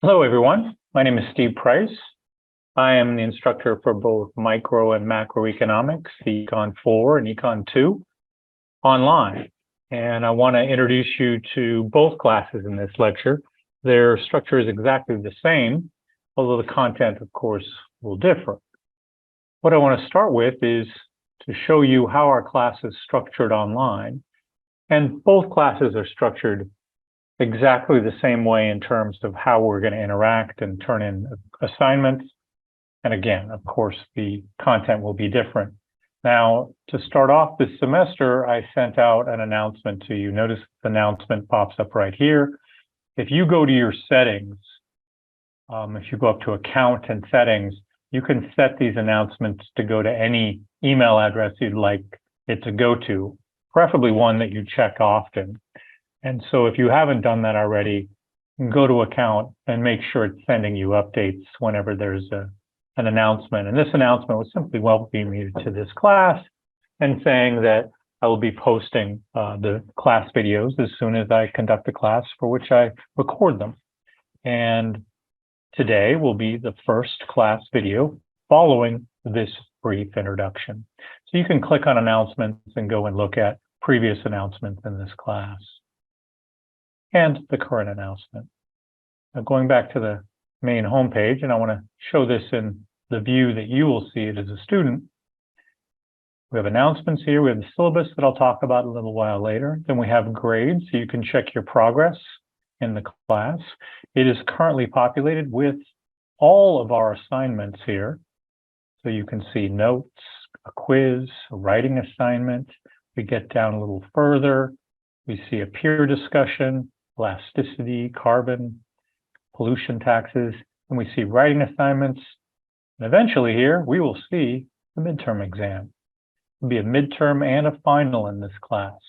Hello, everyone. My name is Steve Price. I am the instructor for both micro and macroeconomics, the Econ 4 and Econ 2 online. And I want to introduce you to both classes in this lecture. Their structure is exactly the same, although the content, of course, will differ. What I want to start with is to show you how our class is structured online. And both classes are structured exactly the same way in terms of how we're going to interact and turn in assignments. And again, of course, the content will be different. Now, to start off this semester, I sent out an announcement to you. Notice the announcement pops up right here. If you go to your settings, if you go up to account and settings, you can set these announcements to go to any email address you'd like it to go to, preferably one that you check often. And so if you haven't done that already, go to account and make sure it's sending you updates whenever there's an announcement. And this announcement was simply welcoming you to this class and saying that I will be posting the class videos as soon as I conduct a class for which I record them. And today will be the first class video following this brief introduction. So you can click on announcements and go and look at previous announcements in this class and the current announcement. Now going back to the main homepage, and I want to show this in the view that you will see it as a student. We have announcements here. We have the syllabus that I'll talk about a little while later. Then we have grades, so you can check your progress in the class. It is currently populated with all of our assignments here. So you can see notes, a quiz, a writing assignment. We get down a little further. We see a peer discussion, elasticity, carbon, pollution taxes, and we see writing assignments. And eventually here, we will see the midterm exam. It'll be a midterm and a final in this class.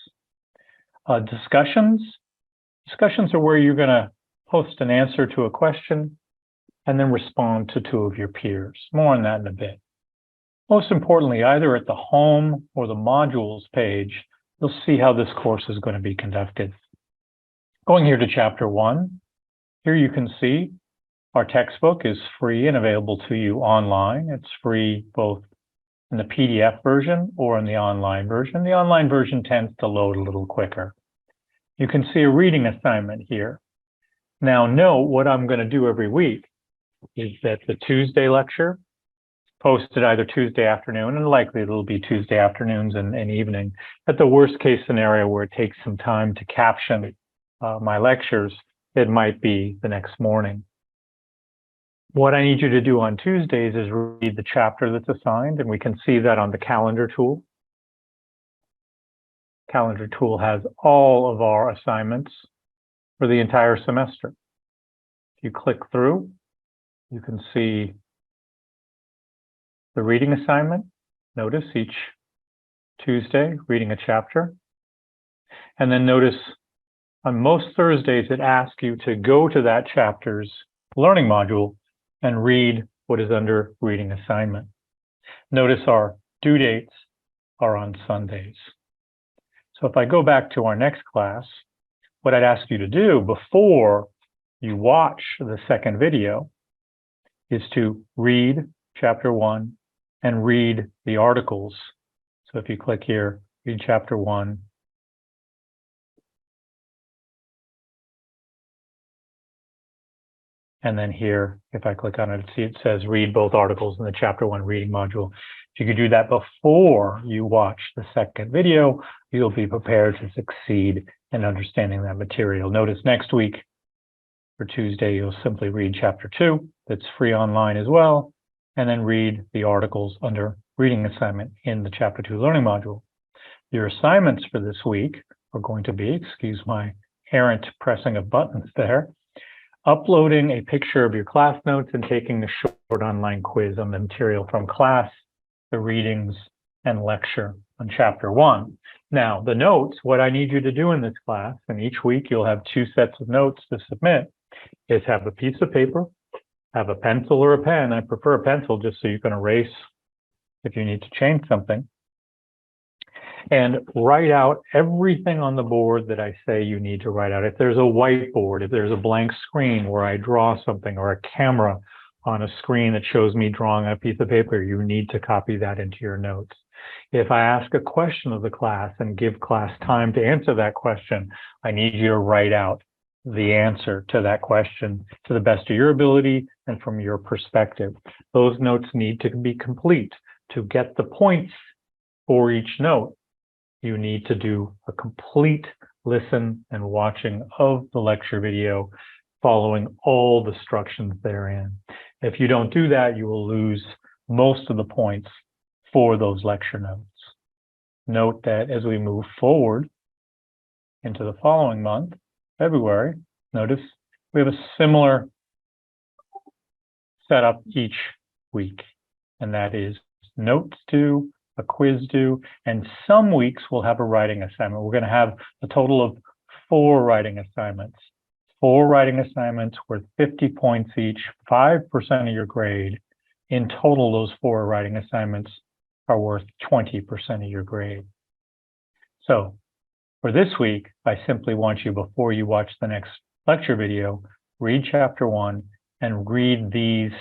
Discussions are where you're going to post an answer to a question and then respond to two of your peers. More on that in a bit. Most importantly, either at the home or the modules page, you'll see how this course is going to be conducted. Going here to chapter 1, here you can see our textbook is free and available to you online. It's free both in the PDF version or in the online version. The online version tends to load a little quicker. You can see a reading assignment here. Now note what I'm going to do every week is that the Tuesday lecture posted either Tuesday afternoon, and likely it'll be Tuesday afternoons and evening. At the worst case scenario where it takes some time to caption my lectures, it might be the next morning. What I need you to do on Tuesdays is read the chapter that's assigned, and we can see that on the calendar tool. Calendar tool has all of our assignments for the entire semester. If you click through, you can see the reading assignment. Notice each Tuesday, reading a chapter. And then notice on most Thursdays, it asks you to go to that chapter's learning module and read what is under reading assignment. Notice our due dates are on Sundays. So if I go back to our next class, what I'd ask you to do before you watch the second video is to read chapter 1 and read the articles. So if you click here, read chapter 1. And then here, if I click on it, see it says read both articles in the chapter 1 reading module. If you could do that before you watch the second video, you'll be prepared to succeed in understanding that material. Notice next week for Tuesday, you'll simply read chapter 2. That's free online as well. And then read the articles under reading assignment in the chapter 2 learning module. Your assignments for this week are going to be, excuse my errant pressing of buttons there, uploading a picture of your class notes and taking a short online quiz on the material from class, the readings, and lecture on chapter 1. Now, the notes, what I need you to do in this class, and each week you'll have 2 sets of notes to submit, is have a piece of paper, have a pencil or a pen. I prefer a pencil just so you can erase if you need to change something. And write out everything on the board that I say you need to write out. If there's a whiteboard, if there's a blank screen where I draw something, or a camera on a screen that shows me drawing on a piece of paper, you need to copy that into your notes. If I ask a question of the class and give class time to answer that question, I need you to write out the answer to that question to the best of your ability and from your perspective. Those notes need to be complete. To get the points for each note, you need to do a complete listen and watching of the lecture video, following all the instructions therein. If you don't do that, you will lose most of the points for those lecture notes. Note that as we move forward into the following month, February, notice we have a similar setup each week, and that is notes due, a quiz due, and some weeks we'll have a writing assignment. We're going to have a total of 4 writing assignments. 4 writing assignments worth 50 points each, 5% of your grade. In total, those 4 writing assignments are worth 20% of your grade. So for this week, I simply want you, before you watch the next lecture video, read chapter 1 and read these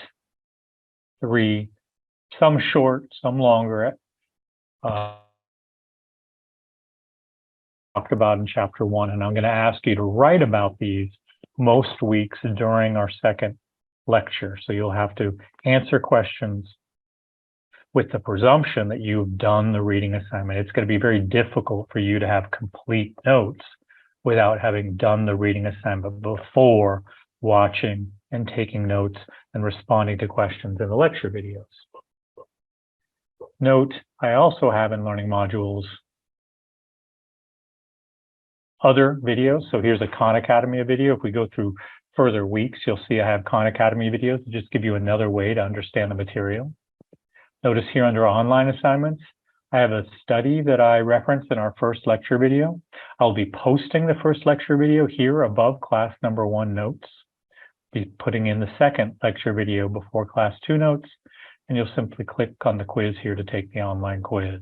3, some short, some longer, talked about in chapter 1. And I'm going to ask you to write about these most weeks during our second lecture. So you'll have to answer questions with the presumption that you've done the reading assignment. It's going to be very difficult for you to have complete notes without having done the reading assignment before watching and taking notes and responding to questions in the lecture videos. Note, I also have in learning modules other videos. So here's a Khan Academy video. If we go through further weeks, you'll see I have Khan Academy videos to just give you another way to understand the material. Notice here under online assignments, I have a study that I referenced in our first lecture video. I'll be posting the first lecture video here above class number 1 notes. Be putting in the second lecture video before class 2 notes, and you'll simply click on the quiz here to take the online quiz.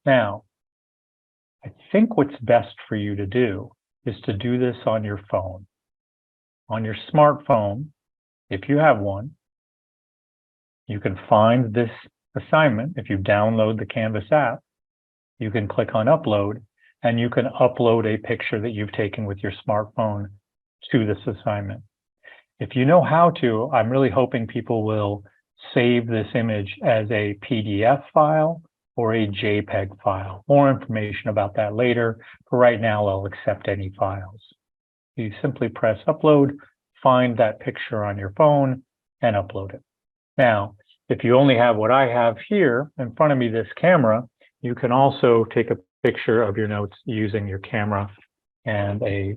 Now, I think what's best for you to do is to do this on your phone. On your smartphone, if you have one, you can find this assignment. If you download the Canvas app, you can click on upload, and you can upload a picture that you've taken with your smartphone to this assignment. If you know how to, I'm really hoping people will save this image as a PDF file or a JPEG file. More information about that later. For right now, I'll accept any files. You simply press upload, find that picture on your phone, and upload it. Now, if you only have what I have here in front of me, this camera, you can also take a picture of your notes using your camera and a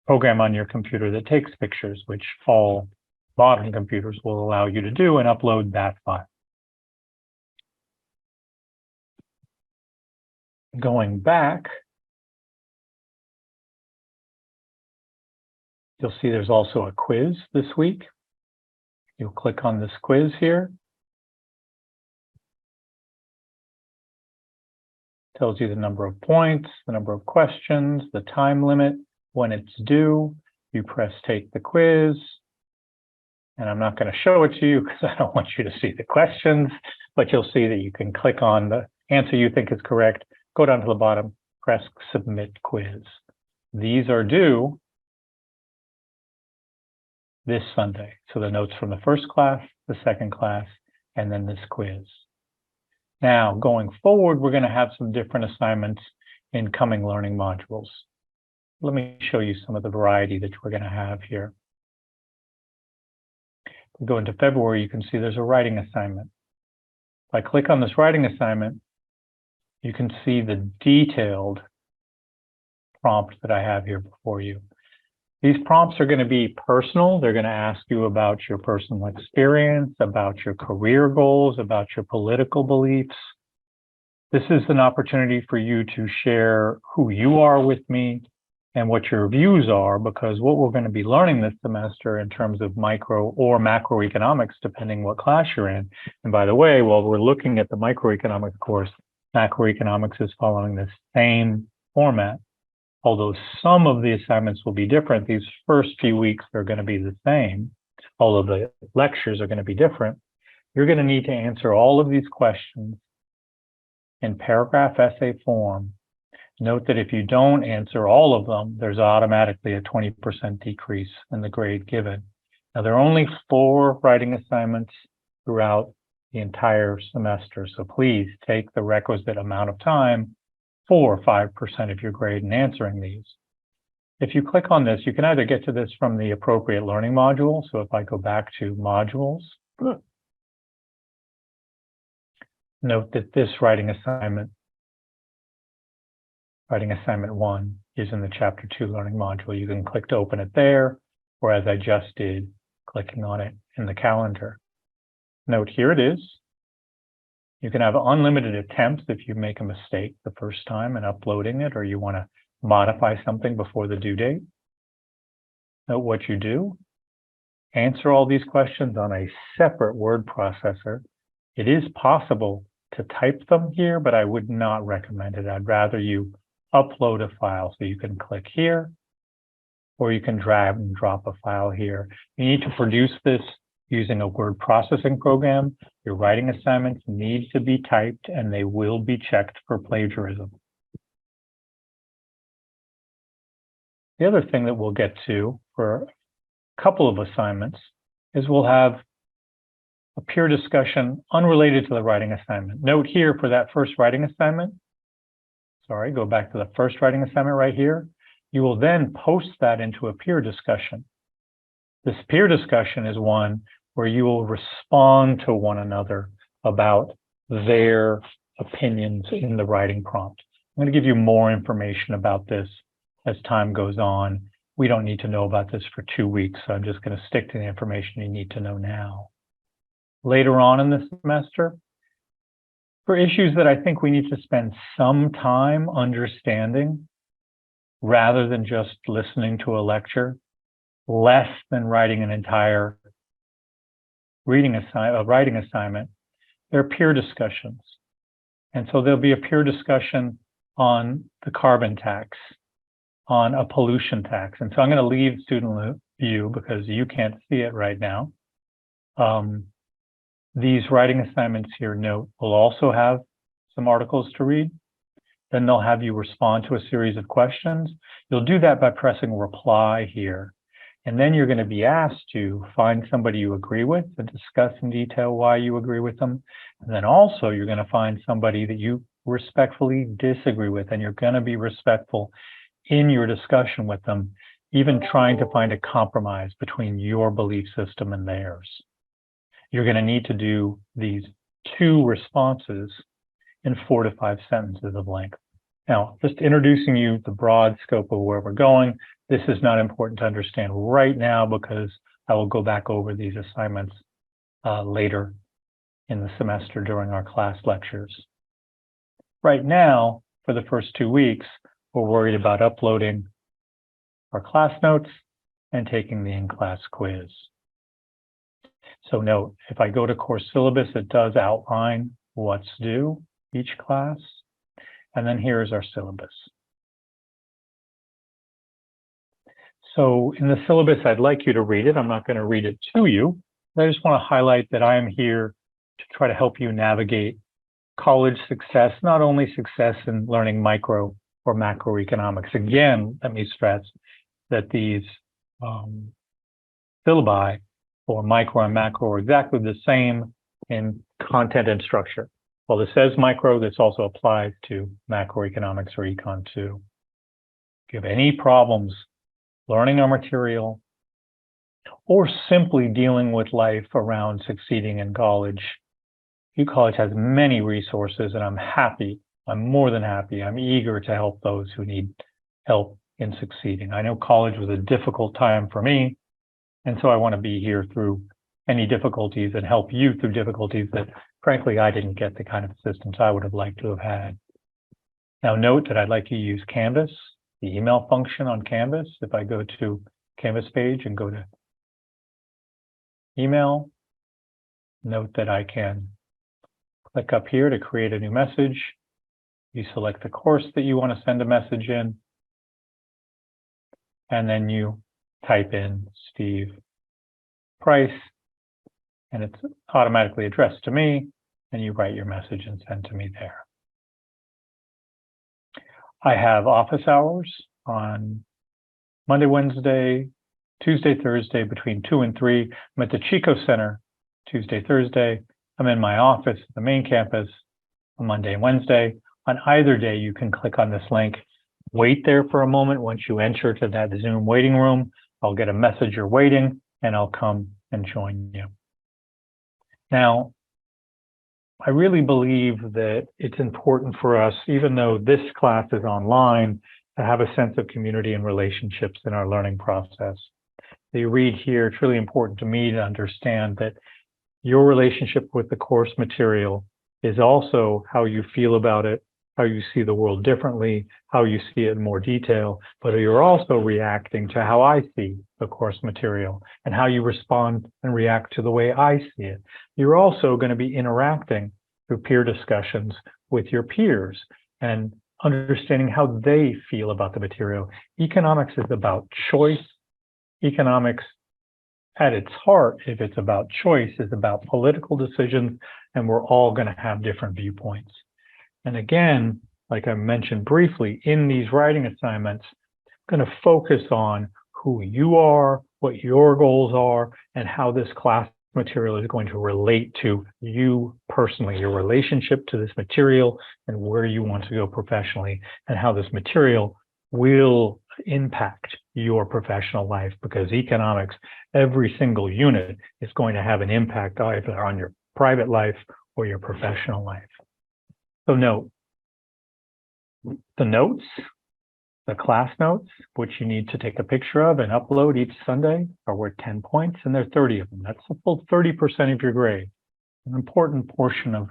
program on your computer that takes pictures, which all modern computers will allow you to do, and upload that file. Going back, you'll see there's also a quiz this week. You'll click on this quiz here. Tells you the number of points, the number of questions, the time limit, when it's due. You press take the quiz. And I'm not going to show it to you because I don't want you to see the questions, but you'll see that you can click on the answer you think is correct, go down to the bottom, press submit quiz. These are due this Sunday. So the notes from the first class, the second class, and then this quiz. Now, going forward, we're going to have some different assignments in coming learning modules. Let me show you some of the variety that we're going to have here. If we go into February, you can see there's a writing assignment. If I click on this writing assignment, you can see the detailed prompt that I have here before you. These prompts are going to be personal. They're going to ask you about your personal experience, about your career goals, about your political beliefs. This is an opportunity for you to share who you are with me and what your views are, because what we're going to be learning this semester in terms of micro or macroeconomics, depending what class you're in. And by the way, while we're looking at the microeconomics course, macroeconomics is following the same format. Although some of the assignments will be different, these first few weeks are going to be the same, although the lectures are going to be different. You're going to need to answer all of these questions in paragraph essay form. Note that if you don't answer all of them, there's automatically a 20% decrease in the grade given. Now, there are only 4 writing assignments throughout the entire semester, so please take the requisite amount of time, 4 or 5% of your grade in answering these. If you click on this, you can either get to this from the appropriate learning module. So if I go back to modules, note that this writing assignment 1 is in the chapter 2 learning module. You can click to open it there, or as I just did, clicking on it in the calendar. Note here it is. You can have unlimited attempts if you make a mistake the first time in uploading it, or you want to modify something before the due date. Note what you do. Answer all these questions on a separate word processor. It is possible to type them here, but I would not recommend it. I'd rather you upload a file. So you can click here, or you can drag and drop a file here. You need to produce this using a word processing program. Your writing assignments need to be typed, and they will be checked for plagiarism. The other thing that we'll get to for a couple of assignments is we'll have a peer discussion unrelated to the writing assignment. Note here for that first writing assignment, go back to the first writing assignment right here. You will then post that into a peer discussion. This peer discussion is one where you will respond to one another about their opinions in the writing prompt. I'm going to give you more information about this as time goes on. We don't need to know about this for 2 weeks, so I'm just going to stick to the information you need to know now. Later on in the semester, for issues that I think we need to spend some time understanding, rather than just listening to a lecture, less than writing an entire writing assignment, there are peer discussions. And so there'll be a peer discussion on the carbon tax, on a pollution tax. And so I'm going to leave student view because you can't see it right now. These writing assignments here, note, will also have some articles to read. Then they'll have you respond to a series of questions. You'll do that by pressing reply here. And then you're going to be asked to find somebody you agree with and discuss in detail why you agree with them. And then also you're going to find somebody that you respectfully disagree with, and you're going to be respectful in your discussion with them, even trying to find a compromise between your belief system and theirs. You're going to need to do these 2 responses in 4 to 5 sentences of length. Now, just introducing you the broad scope of where we're going. This is not important to understand right now because I will go back over these assignments later in the semester during our class lectures. Right now, for the first 2 weeks, we're worried about uploading our class notes and taking the in-class quiz. So note, if I go to course syllabus, it does outline what's due each class. And then here is our syllabus. So in the syllabus, I'd like you to read it. I'm not going to read it to you. I just want to highlight that I am here to try to help you navigate college success, not only success in learning micro or macroeconomics. Again, let me stress that these syllabi for micro and macro are exactly the same in content and structure. While this says micro, this also applies to macroeconomics or Econ 2. If you have any problems learning our material or simply dealing with life around succeeding in college, UCollege has many resources, and I'm more than happy, I'm eager to help those who need help in succeeding. I know college was a difficult time for me, and so I want to be here through any difficulties and help you through difficulties that, frankly, I didn't get the kind of assistance I would have liked to have had. Now, note that I'd like you to use Canvas, the email function on Canvas. If I go to Canvas page and go to email, note that I can click up here to create a new message. You select the course that you want to send a message in, and then you type in Steve Price, and it's automatically addressed to me, and you write your message and send to me there. I have office hours on Monday, Wednesday, Tuesday, Thursday between 2 and 3. I'm at the Chico Center Tuesday, Thursday. I'm in my office, the main campus, on Monday and Wednesday. On either day, you can click on this link. Wait there for a moment. Once you enter to that Zoom waiting room, I'll get a message you're waiting, and I'll come and join you. Now, I really believe that it's important for us, even though this class is online, to have a sense of community and relationships in our learning process. You read here, it's really important to me to understand that your relationship with the course material is also how you feel about it, how you see the world differently, how you see it in more detail, but you're also reacting to how I see the course material and how you respond and react to the way I see it. You're also going to be interacting through peer discussions with your peers and understanding how they feel about the material. Economics is about choice. Economics at its heart, if it's about choice, is about political decisions, and we're all going to have different viewpoints. And again, like I mentioned briefly, in these writing assignments, I'm going to focus on who you are, what your goals are, and how this class material is going to relate to you personally, your relationship to this material and where you want to go professionally, and how this material will impact your professional life, because economics, every single unit is going to have an impact either on your private life or your professional life. So note, the notes, the class notes, which you need to take a picture of and upload each Sunday, are worth 10 points, and there are 30 of them. That's a full 30% of your grade. An important portion of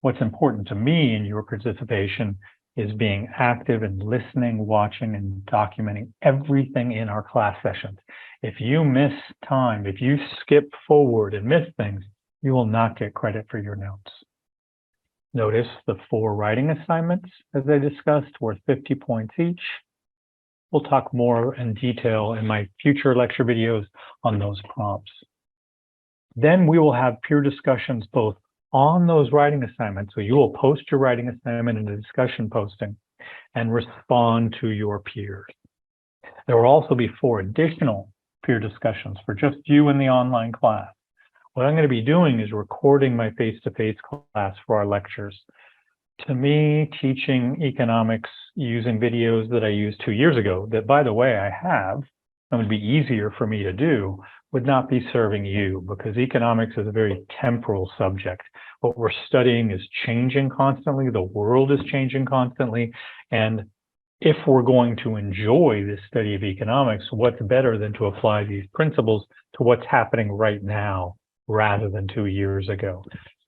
what's important to me in your participation is being active and listening, watching, and documenting everything in our class sessions. If you miss time, if you skip forward and miss things, you will not get credit for your notes. Notice the 4 writing assignments, as I discussed, worth 50 points each. We'll talk more in detail in my future lecture videos on those prompts. Then we will have peer discussions both on those writing assignments. So you will post your writing assignment in a discussion posting and respond to your peers. There will also be 4 additional peer discussions for just you in the online class. What I'm going to be doing is recording my face-to-face class for our lectures. To me, teaching economics using videos that I used 2 years ago, that by the way I have, and would be easier for me to do, would not be serving you, because economics is a very temporal subject. What we're studying is changing constantly. The world is changing constantly. And if we're going to enjoy this study of economics, what's better than to apply these principles to what's happening right now rather than 2 years ago?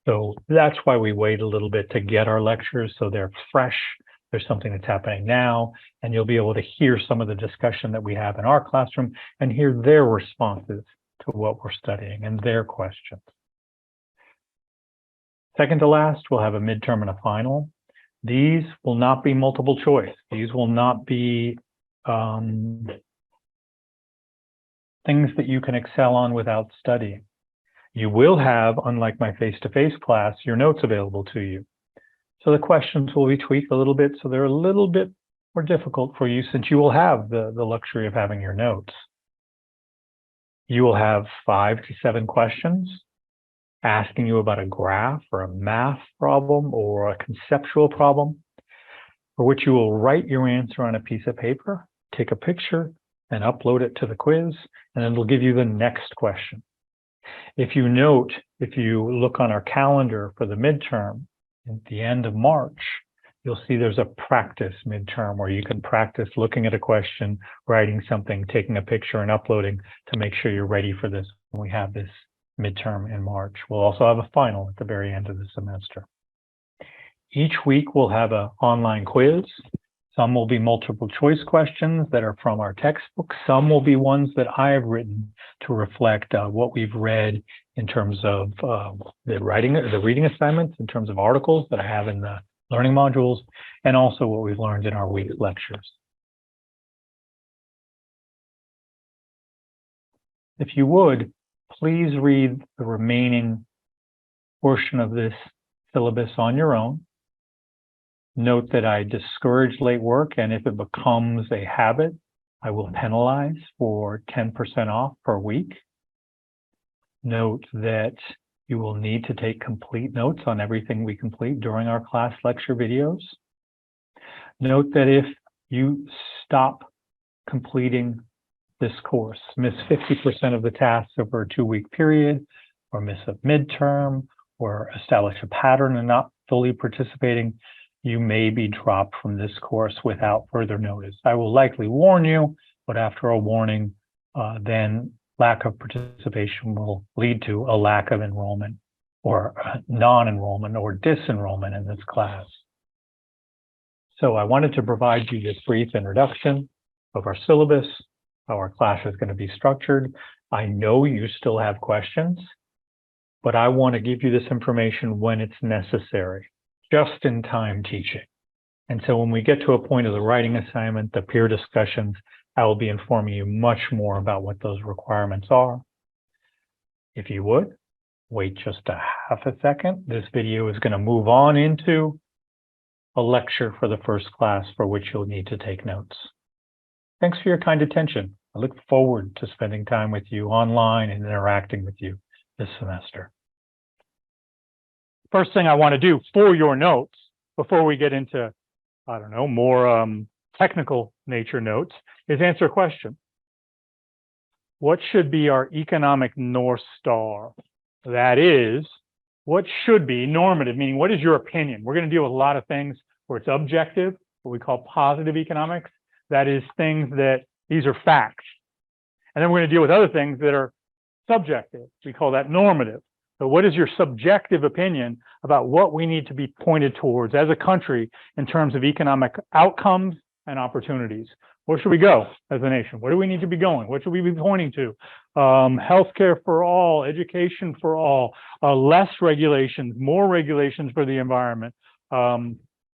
So that's why we wait a little bit to get our lectures, so they're fresh. There's something that's happening now, and you'll be able to hear some of the discussion that we have in our classroom and hear their responses to what we're studying and their questions. Second to last, we'll have a midterm and a final. These will not be multiple choice. These will not be things that you can excel on without studying. You will have, unlike my face-to-face class, your notes available to you. So the questions will be tweaked a little bit, so they're a little bit more difficult for you, since you will have the luxury of having your notes. You will have 5 to 7 questions asking you about a graph or a math problem or a conceptual problem, for which you will write your answer on a piece of paper, take a picture, and upload it to the quiz, and then it'll give you the next question. If you note, if you look on our calendar for the midterm at the end of March, you'll see there's a practice midterm where you can practice looking at a question, writing something, taking a picture, and uploading to make sure you're ready for this when we have this midterm in March. We'll also have a final at the very end of the semester. Each week we'll have an online quiz. Some will be multiple choice questions that are from our textbook. Some will be ones that I have written to reflect what we've read in terms of the reading assignments, in terms of articles that I have in the learning modules, and also what we've learned in our week lectures. If you would, please read the remaining portion of this syllabus on your own. Note that I discourage late work, and if it becomes a habit, I will penalize for 10% off per week. Note that you will need to take complete notes on everything we complete during our class lecture videos. Note that if you stop completing this course, miss 50% of the tasks over a 2-week period, or miss a midterm, or establish a pattern and not fully participating, you may be dropped from this course without further notice. I will likely warn you, but after a warning, then lack of participation will lead to a lack of enrollment or non-enrollment or disenrollment in this class. So I wanted to provide you this brief introduction of our syllabus, how our class is going to be structured. I know you still have questions, but I want to give you this information when it's necessary, just in time teaching. And so when we get to a point of the writing assignment, the peer discussions, I will be informing you much more about what those requirements are. If you would, wait just a half a second. This video is going to move on into a lecture for the first class for which you'll need to take notes. Thanks for your kind attention. I look forward to spending time with you online and interacting with you this semester. First thing I want to do for your notes, before we get into, I don't know, more technical nature notes, is answer a question. What should be our economic North Star? That is, what should be normative, meaning what is your opinion? We're going to deal with a lot of things where it's objective, what we call positive economics. That is things that these are facts. And then we're going to deal with other things that are subjective. We call that normative. So what is your subjective opinion about what we need to be pointed towards as a country in terms of economic outcomes and opportunities? Where should we go as a nation? Where do we need to be going? What should we be pointing to? Healthcare for all, education for all, less regulations, more regulations for the environment,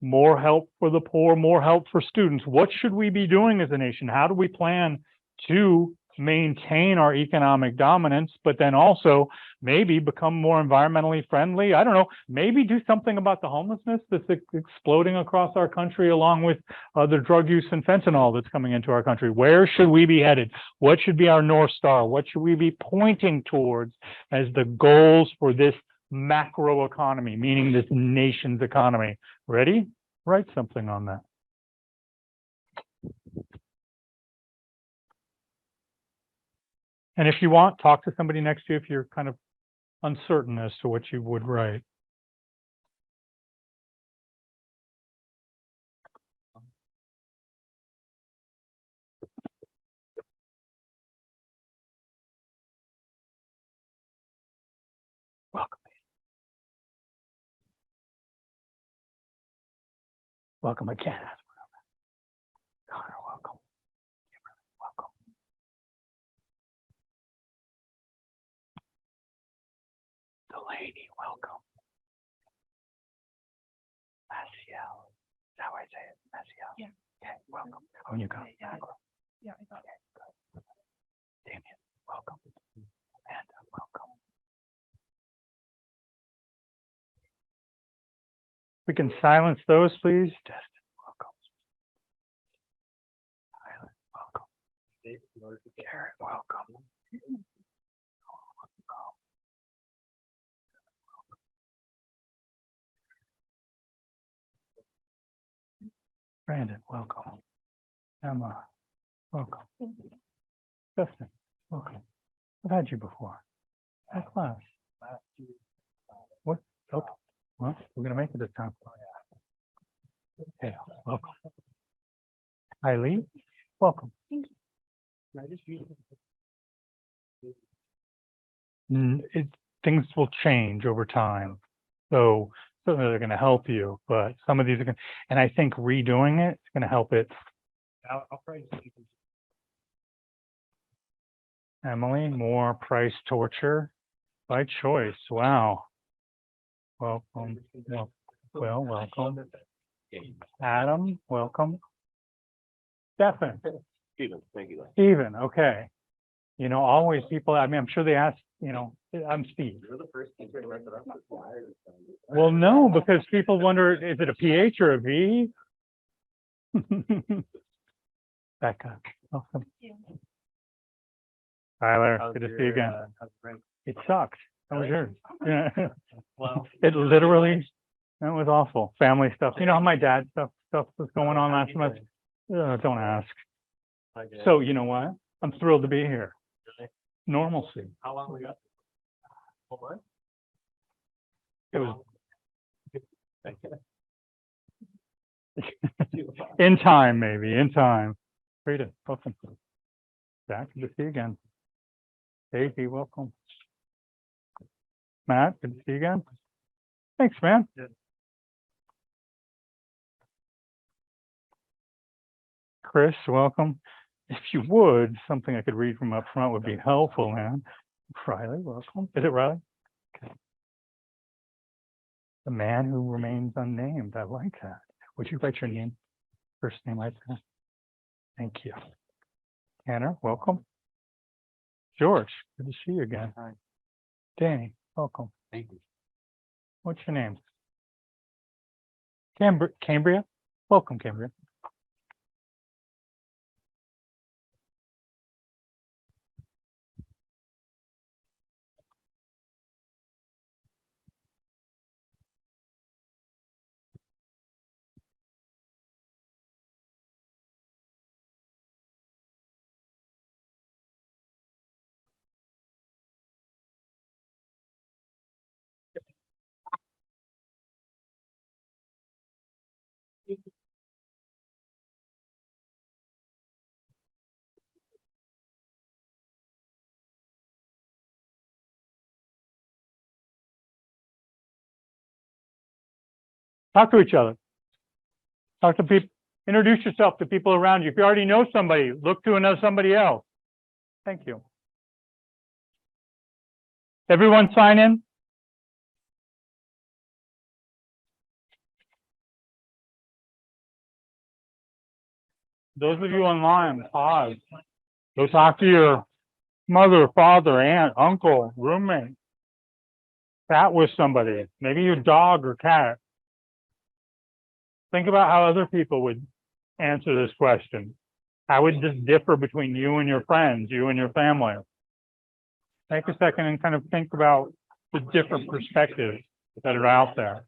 more help for the poor, more help for students. What should we be doing as a nation? How do we plan to maintain our economic dominance, but then also maybe become more environmentally friendly? I don't know, maybe do something about the homelessness that's exploding across our country, along with the drug use and fentanyl that's coming into our country. Where should we be headed? What should be our North Star? What should we be pointing towards as the goals for this macro economy, meaning this nation's economy? Ready? Write something on that. And if you want, talk to somebody next to you if you're kind of uncertain as to what you would write. Welcome. Welcome again. Connor, welcome. Welcome. Delaney, welcome. Maciel, is that how I say it? Maciel? Yeah. Okay, welcome. Oh, you got it. Yeah, yeah, I got it. Good. Damien, welcome. Amanda, welcome. We can silence those, please. Destin, welcome. Silent, welcome. Garrett, welcome. Brandon, welcome. Emma, welcome. Justin, welcome. I've had you before. High class. What? Oh, well, we're going to make it this time. Okay, welcome. Eileen, welcome. Things will change over time. So certainly they're going to help you, but some of these are going to, and I think redoing it is going to help it. I'll try to. Emily, more price torture by choice. Wow. Well, Well, welcome. Adam, welcome. Stefan. Steven, thank you. Stephen, okay. You know, always people, I mean, I'm sure they ask, you know, I'm Steve. You're the first teacher to mess it up. Well, no, because people wonder, is it a PH or a V? Becca, welcome. Tyler, good to see you again. It sucked. That was yours. Yeah. Well, It literally, that was awful. Family stuff. You know how my dad stuff was going on last month? Don't ask. So you know what? I'm thrilled to be here. Normalcy. how long we got? What? It was in time, maybe in time. Frida, welcome. Zach, good to see you again. Daisy, welcome. Matt, good to see you again. Thanks, man. Chris, welcome. If you would, something I could read from up front would be helpful, man. Riley, welcome. Is it Riley? Okay. The man who remains unnamed. I like that. Would you write your name, first name right there? Thank you. Tanner, welcome. George, good to see you again. Hi. Danny, welcome. Thank you. What's your name? Cambria? Welcome, Cambria. Talk to each other. Talk to people. Introduce yourself to people around you. If you already know somebody, look to another somebody else. Thank you. Everyone sign in. Those of you online, pause. Go talk to your mother, father, aunt, uncle, roommate. Chat with somebody, maybe your dog or cat. Think about how other people would answer this question. How would this differ between you and your friends, you and your family? Take a second and kind of think about the different perspectives that are out there.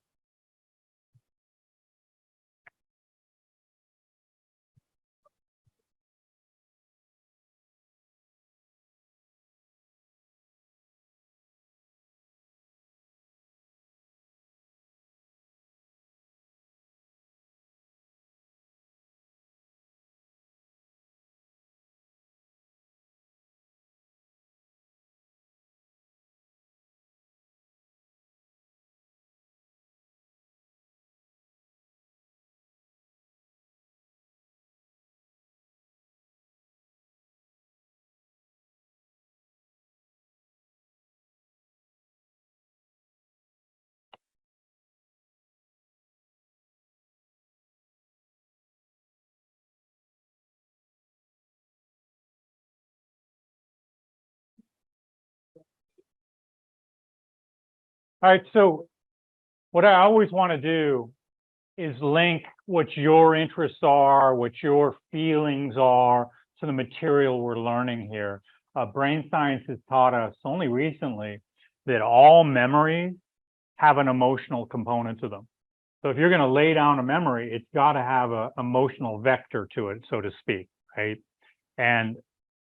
All right, so what I always want to do is link what your interests are, what your feelings are to the material we're learning here. Brain science has taught us only recently that all memories have an emotional component to them. So if you're going to lay down a memory, it's got to have an emotional vector to it, so to speak, right? And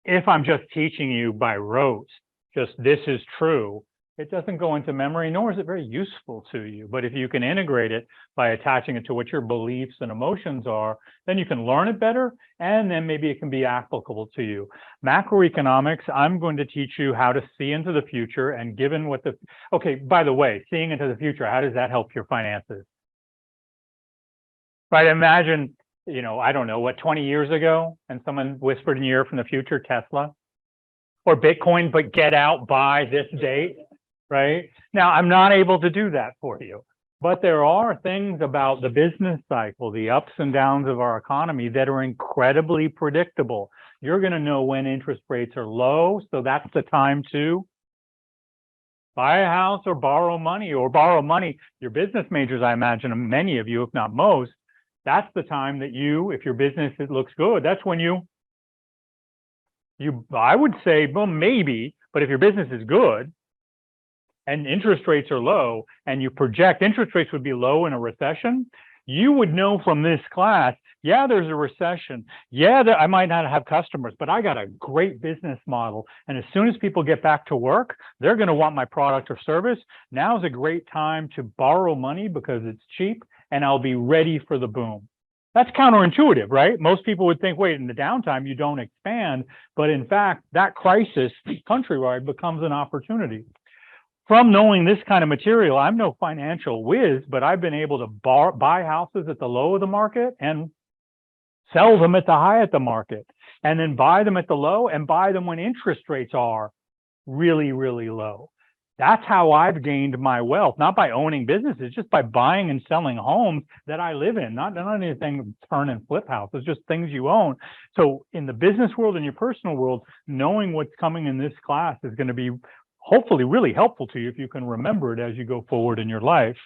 if I'm just teaching you by rote, just this is true, it doesn't go into memory, nor is it very useful to you. But if you can integrate it by attaching it to what your beliefs and emotions are, then you can learn it better, and then maybe it can be applicable to you. Macroeconomics, I'm going to teach you how to see into the future, and given what the, okay, by the way, seeing into the future, how does that help your finances? Right, imagine, you know, I don't know, what, 20 years ago, and someone whispered in your ear from the future, Tesla, or Bitcoin, but get out by this date. Right now, I'm not able to do that for you. But there are things about the business cycle, the ups and downs of our economy that are incredibly predictable. You're going to know when interest rates are low, so that's the time to buy a house or borrow money, Your business majors, I imagine, many of you, if not most, that's the time that you, if your business it looks good, that's when I would say, well, maybe, but if your business is good and interest rates are low and you project interest rates would be low in a recession, you would know from this class, yeah, there's a recession. Yeah, I might not have customers, but I got a great business model. And as soon as people get back to work, they're going to want my product or service. Now's a great time to borrow money because it's cheap and I'll be ready for the boom. That's counterintuitive, right? Most people would think, wait, in the downtime, you don't expand. But in fact, that crisis countrywide becomes an opportunity. From knowing this kind of material, I'm no financial whiz, but I've been able to buy houses at the low of the market and sell them at the high of the market, and then buy them at the low and buy them when interest rates are really, really low. That's how I've gained my wealth, not by owning businesses, just by buying and selling homes that I live in, not anything turn and flip houses, just things you own. So in the business world and your personal world, knowing what's coming in this class is going to be hopefully really helpful to you if you can remember it as you go forward in your life.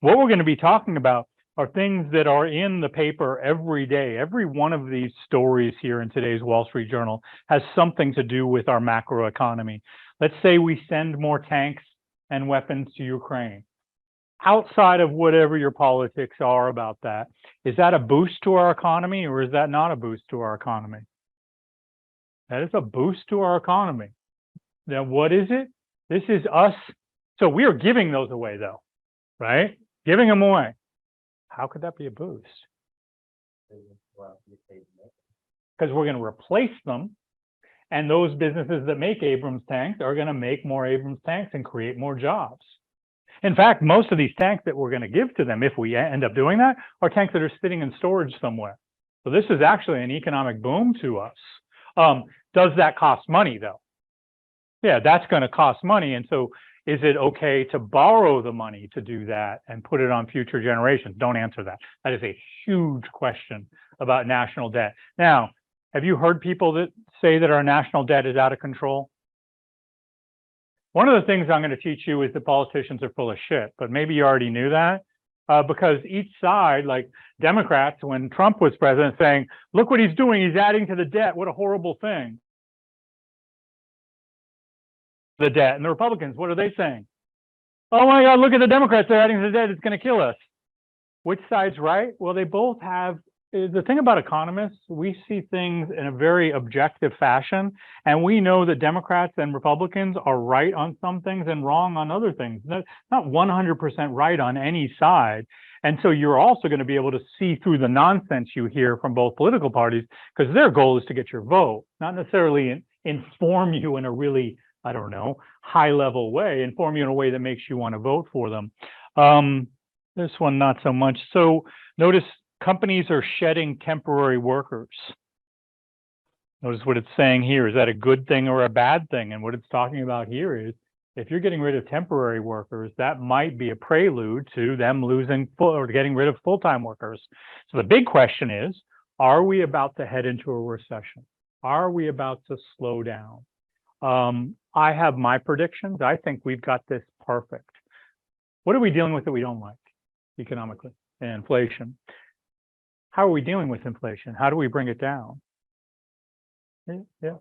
What we're going to be talking about are things that are in the paper every day. Every one of these stories here in today's Wall Street Journal has something to do with our macroeconomy. Let's say we send more tanks and weapons to Ukraine. Outside of whatever your politics are about that, is that a boost to our economy or is that not a boost to our economy? That is a boost to our economy. Now, what is it? This is us. So we are giving those away though, right? Giving them away. How could that be a boost? Because we're going to replace them. And those businesses that make Abrams tanks are going to make more Abrams tanks and create more jobs. In fact, most of these tanks that we're going to give to them, if we end up doing that, are tanks that are sitting in storage somewhere. So this is actually an economic boom to us. Does that cost money though? Yeah, that's going to cost money. And so is it okay to borrow the money to do that and put it on future generations? Don't answer that. That is a huge question about national debt. Now, have you heard people that say that our national debt is out of control? One of the things I'm going to teach you is that politicians are full of shit, but maybe you already knew that because each side, like Democrats, when Trump was president, saying, look what he's doing, he's adding to the debt, what a horrible thing. The debt. And the Republicans, what are they saying? Oh my God, look at the Democrats, they're adding to the debt, it's going to kill us. Which side's right? Well, they both have. The thing about economists, we see things in a very objective fashion, and we know that Democrats and Republicans are right on some things and wrong on other things. Not 100% right on any side. And so you're also going to be able to see through the nonsense you hear from both political parties, because their goal is to get your vote, not necessarily inform you in a really, I don't know, high level way, inform you in a way that makes you want to vote for them. This one, not so much. So notice companies are shedding temporary workers. Notice what it's saying here. Is that a good thing or a bad thing? And what it's talking about here is if you're getting rid of temporary workers, that might be a prelude to them losing or getting rid of full-time workers. So the big question is, are we about to head into a recession? Are we about to slow down? I have my predictions. I think we've got this perfect. What are we dealing with that we don't like economically? Inflation. How are we dealing with inflation? How do we bring it down? Yeah.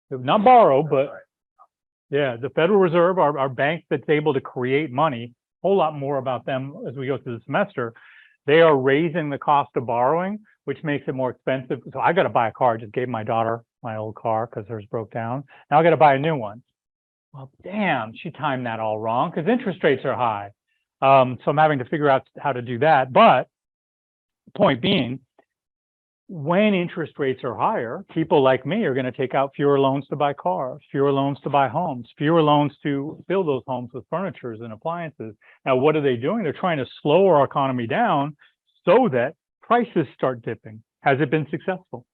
Not borrow, but yeah, the Federal Reserve, our bank that's able to create money, a whole lot more about them as we go through the semester. They are raising the cost of borrowing, which makes it more expensive. So I got to buy a car. I just gave my daughter my old car because hers broke down. Now I got to buy a new one. Well, damn, she timed that all wrong because interest rates are high. So I'm having to figure out how to do that. But point being, when interest rates are higher, people like me are going to take out fewer loans to buy cars, fewer loans to buy homes, fewer loans to fill those homes with furniture and appliances. Now, what are they doing? They're trying to slow our economy down so that prices start dipping. Has it been successful?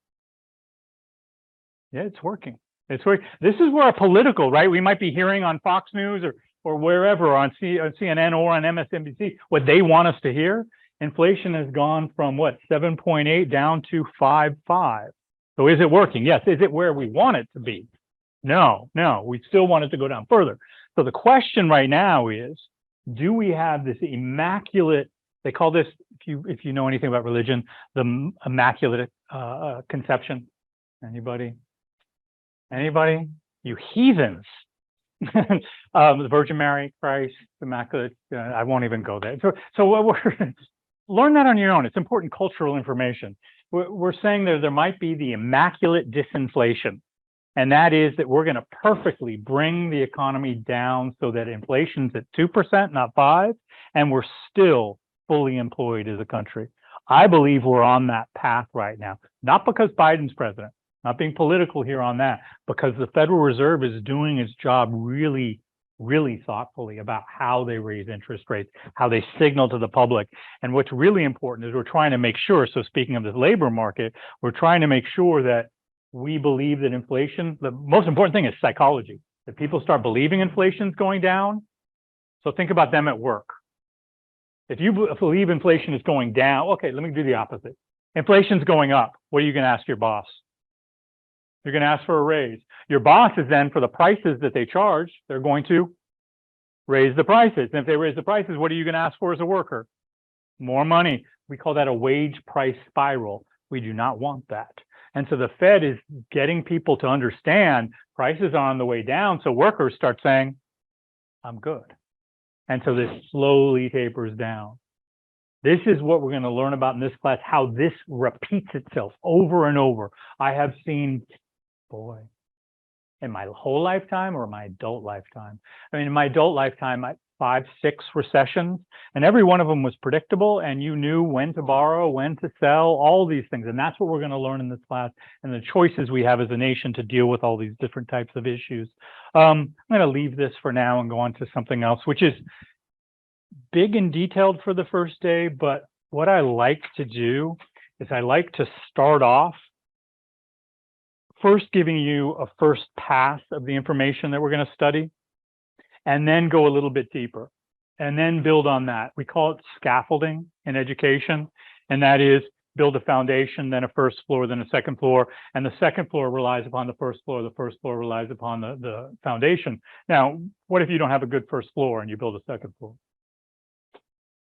Yeah, it's working. It's working. This is where our political, right? We might be hearing on Fox News or or wherever on CNN or on MSNBC, what they want us to hear, inflation has gone from what, 7.8 down to 5.5. So is it working? Yes. Is it where we want it to be? No, we still want it to go down further. So the question right now is, do we have this immaculate, they call this, if you know anything about religion, the immaculate conception? Anybody? You heathens. The Virgin Mary, Christ, immaculate. I won't even go there. So what we're learn that on your own. It's important cultural information. We're saying there might be the immaculate disinflation, and that is that we're going to perfectly bring the economy down so that inflation's at 2%, not 5%, and we're still fully employed as a country. I believe we're on that path right now, not because Biden's president, not being political here on that, because the Federal Reserve is doing its job really, really thoughtfully about how they raise interest rates, how they signal to the public. And what's really important is we're trying to make sure, so speaking of this labor market, we're trying to make sure that we believe that inflation, the most important thing is psychology, that people start believing inflation's going down. So think about them at work. If you believe inflation is going down, okay, let me do the opposite. Inflation's going up. What are you going to ask your boss? You're going to ask for a raise. Your boss is then, for the prices that they charge, they're going to raise the prices. And if they raise the prices, what are you going to ask for as a worker? More money. We call that a wage price spiral. We do not want that. And so the Fed is getting people to understand prices are on the way down. So workers start saying, I'm good. And so this slowly tapers down. This is what we're going to learn about in this class, how this repeats itself over and over. I have seen, boy, in my whole lifetime or my adult lifetime? I mean, in my adult lifetime, 5, 6 recessions, and every one of them was predictable, and you knew when to borrow, when to sell, all these things. And that's what we're going to learn in this class, and the choices we have as a nation to deal with all these different types of issues. I'm going to leave this for now and go on to something else, which is big and detailed for the first day. But what I like to do is I like to start off first giving you a first pass of the information that we're going to study, and then go a little bit deeper, and then build on that. We call it scaffolding in education, and that is build a foundation, then a first floor, then a second floor, and the second floor relies upon the first floor relies upon the foundation. Now, what if you don't have a good first floor and you build a second floor?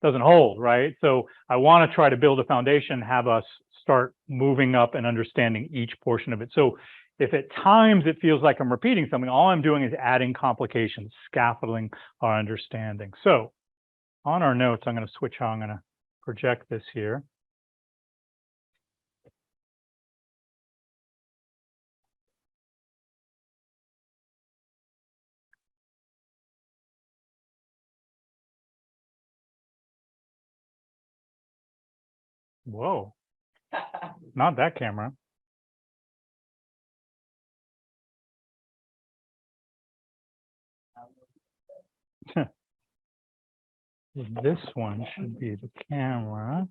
Doesn't hold, right? So I want to try to build a foundation, have us start moving up and understanding each portion of it. So if at times it feels like I'm repeating something, all I'm doing is adding complications, scaffolding our understanding. So on our notes, I'm going to switch how I'm going to project this here. Whoa, not that camera. This one should be the camera.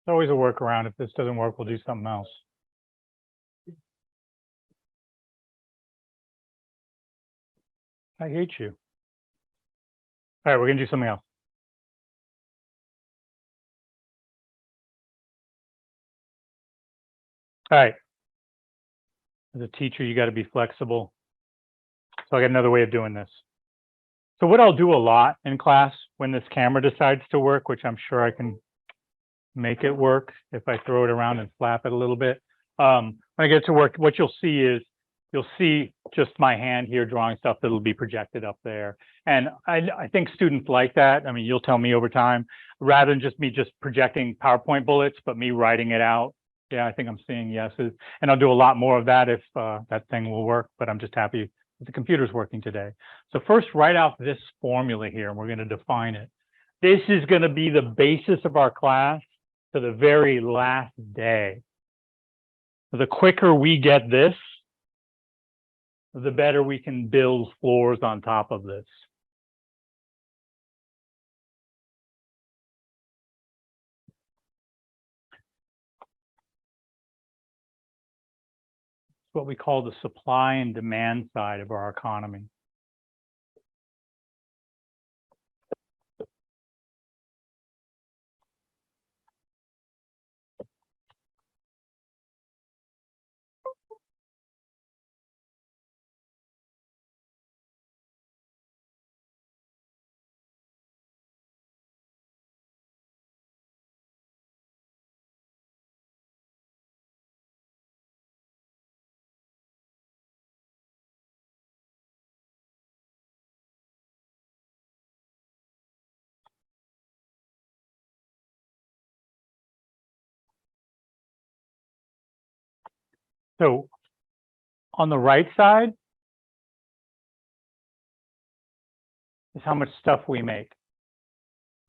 There's always a workaround. If this doesn't work, we'll do something else. I hate you. All right, we're going to do something else. All right. As a teacher, you got to be flexible. So I got another way of doing this. So what I'll do a lot in class when this camera decides to work, which I'm sure I can make it work if I throw it around and flap it a little bit. When I get to work, what you'll see is you'll see just my hand here drawing stuff that'll be projected up there. And I think students like that. I mean, you'll tell me over time, rather than just me projecting PowerPoint bullets, but me writing it out. Yeah, I think I'm seeing yeses. And I'll do a lot more of that if that thing will work, but I'm just happy that the computer's working today. So first, write out this formula here, and we're going to define it. This is going to be the basis of our class to the very last day. The quicker we get this, the better we can build floors on top of this. It's what we call the supply and demand side of our economy. So on the right side is how much stuff we make.